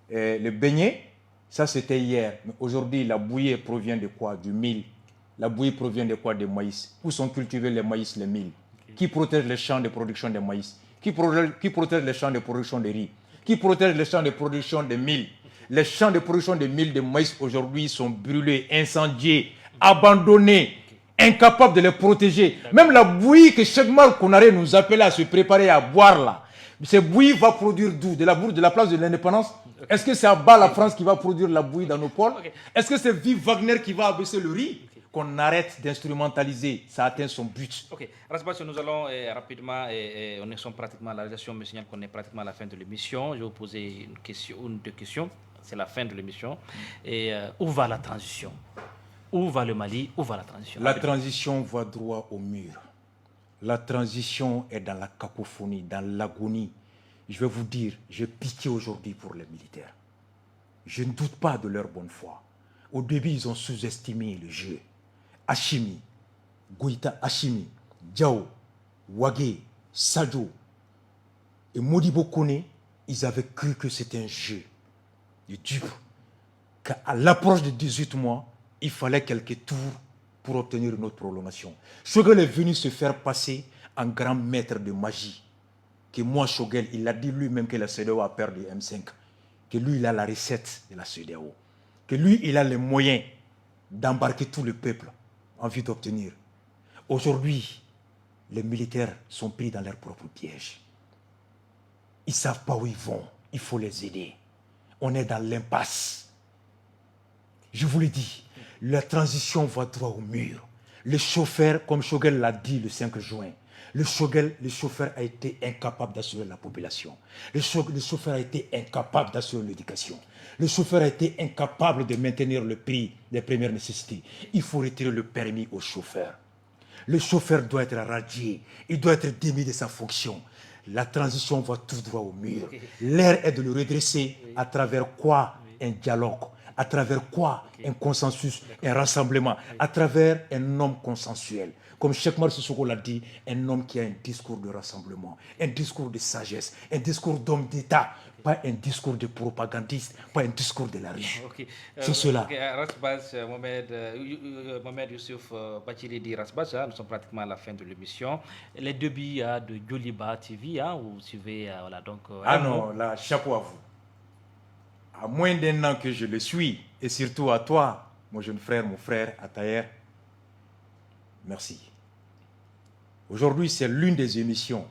le beignet, ça c'était hier. Mais aujourd'hui, la bouillie provient de quoi? Du mil. La bouillie provient de quoi? Du maïs. Où sont cultivés les maïs, les mil? Qui protège les champs de production de maïs? Qui protège les champs de production de riz? Qui protège les champs de production de mil? Les champs de production de mil, de maïs aujourd'hui sont brûlés, incendiés, abandonnés, incapables de les protéger. Même la bouillie que Cheikh-Oumar Konaré nous appelait à se préparer à boire là, cette bouillie va produire d'où? De la place de l'indépendance? Est-ce que c'est à bas la France qui va produire la bouillie dans nos pôles? Est-ce que c'est Vive Wagner qui va abaisser le riz? Qu'on arrête d'instrumentaliser, ça atteint son but. Ok, Rasbach, nous allons rapidement, on est pratiquement à la rédaction, me signale qu'on est pratiquement à la fin de l'émission. Je vais vous poser une ou deux questions, c'est la fin de l'émission. Et où va la transition? Où va le Mali? Où va la transition? La transition va droit au mur. La transition est dans la cacophonie, dans l'agonie. Je vais vous dire, j'ai pitié aujourd'hui pour les militaires. Je ne doute pas de leur bonne foi. Au début, ils ont sous-estimé le jeu. Hachimi, Goïta Hachimi, Diao, Wagé, Sadio et Modibo Kone, ils avaient cru que c'était un jeu. Ils dupes. Qu'à l'approche de 18 mois, il fallait quelques tours pour obtenir une autre prolongation. Choguel est venu se faire passer en grand maître de magie. Que moi, Choguel, il a dit lui-même que la CEDEAO a perdu M5. Que lui, il a la recette de la CEDEAO. Que lui, il a les moyens d'embarquer tout le peuple en vue d'obtenir. Aujourd'hui, les militaires sont pris dans leur propre piège. Ils ne savent pas où ils vont. Il faut les aider. On est dans l'impasse. Je vous l'ai dit, la transition va droit au mur. Le chauffeur, comme Choguel l'a dit le 5 juin, le chauffeur a été incapable d'assurer la population. Le chauffeur a été incapable d'assurer l'éducation. Le chauffeur a été incapable de maintenir le prix des premières nécessités. Il faut retirer le permis au chauffeur. Le chauffeur doit être radié. Il doit être démis de sa fonction. La transition va tout droit au mur. L'heure est de le redresser à travers quoi? Un dialogue. À travers quoi? Un consensus, un rassemblement. À travers un homme consensuel. comme Cheikh Omar Sissoko l'a dit, un homme qui a un discours de rassemblement, un discours de sagesse, un discours d'homme d'État, pas un discours de propagandiste, pas un discours de la rue. Okay. C'est cela. Rasbaz, Mohamed Youssouf Bachili dit Rasbaz, nous sommes pratiquement à la fin de l'émission. Les débuts de Djoliba TV, vous suivez, voilà, donc... non, là, chapeau à vous. À moins d'un an que je le suis, et surtout à toi, mon jeune frère, mon frère, Atayer, merci. Aujourd'hui, c'est l'une des émissions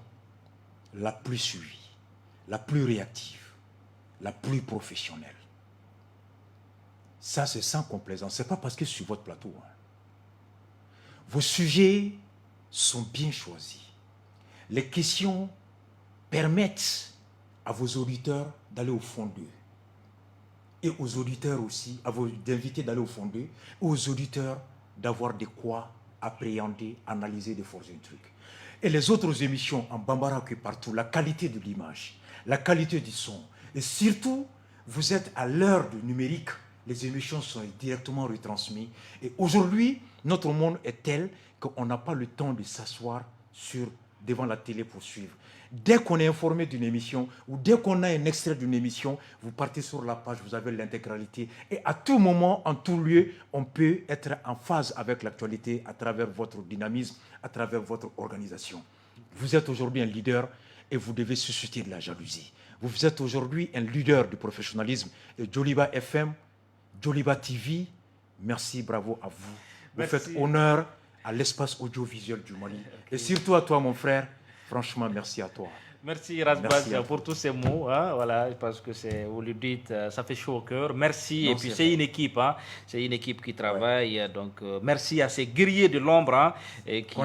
la plus suivie, la plus réactive, la plus professionnelle. Ça, c'est sans complaisance. Ce n'est pas parce que je suis sur votre plateau. Vos sujets sont bien choisis. Les questions permettent à vos auditeurs d'aller au fond d'eux. Et aux auditeurs aussi, à vos invités d'aller au fond d'eux, et aux auditeurs d'avoir de quoi appréhender, analyser, de forger un truc. Et les autres émissions en bambara que partout, la qualité de l'image, la qualité du son, et surtout, vous êtes à l'heure du numérique, les émissions sont directement retransmises. Et aujourd'hui, notre monde est tel qu'on n'a pas le temps de s'asseoir devant la télé pour suivre. Dès qu'on est informé d'une émission ou dès qu'on a un extrait d'une émission, vous partez sur la page, vous avez l'intégralité. Et à tout moment, en tout lieu, on peut être en phase avec l'actualité à travers votre dynamisme, à travers votre organisation. Vous êtes aujourd'hui un leader et vous devez susciter de la jalousie. Vous êtes aujourd'hui un leader du professionnalisme. Et Djoliba FM, Djoliba TV, merci, bravo à vous. Vous faites honneur à l'espace audiovisuel du Mali. Okay. Et surtout à toi, mon frère. Franchement, merci à toi. Merci Rasbaz pour tous ces mots. Voilà, parce que vous le dites, ça fait chaud au cœur. Merci. Non, et puis c'est une équipe. C'est une équipe qui travaille. Ouais. Donc merci à ces guerriers de l'ombre qu'on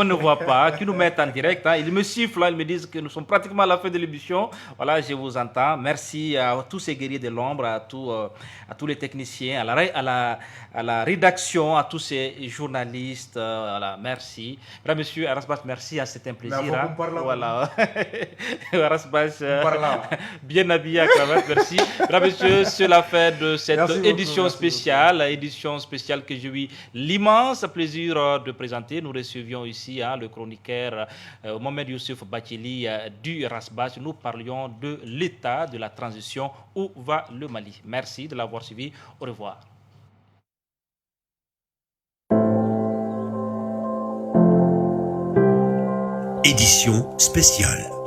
ne voit pas, qui nous mettent en direct. Ils me sifflent, ils me disent que nous sommes pratiquement à la fin de l'émission. Voilà, je vous entends. Merci à tous ces guerriers de l'ombre, à tous les techniciens, à la rédaction, à tous ces journalistes. Voilà, merci. Mesdames, Messieurs, Rasbaz, merci. C'était un plaisir. Voilà. Rasbaz, bien habillé à cravate, merci. Mesdames, Messieurs, c'est la fin de cette édition spéciale que j'ai eu l'immense plaisir de présenter. Nous recevions ici le chroniqueur Mohamed Youssouf Bachili du Rasbaz. Nous parlions de l'état de la transition. Où va le Mali? Merci de l'avoir suivi. Au revoir. Édition spéciale.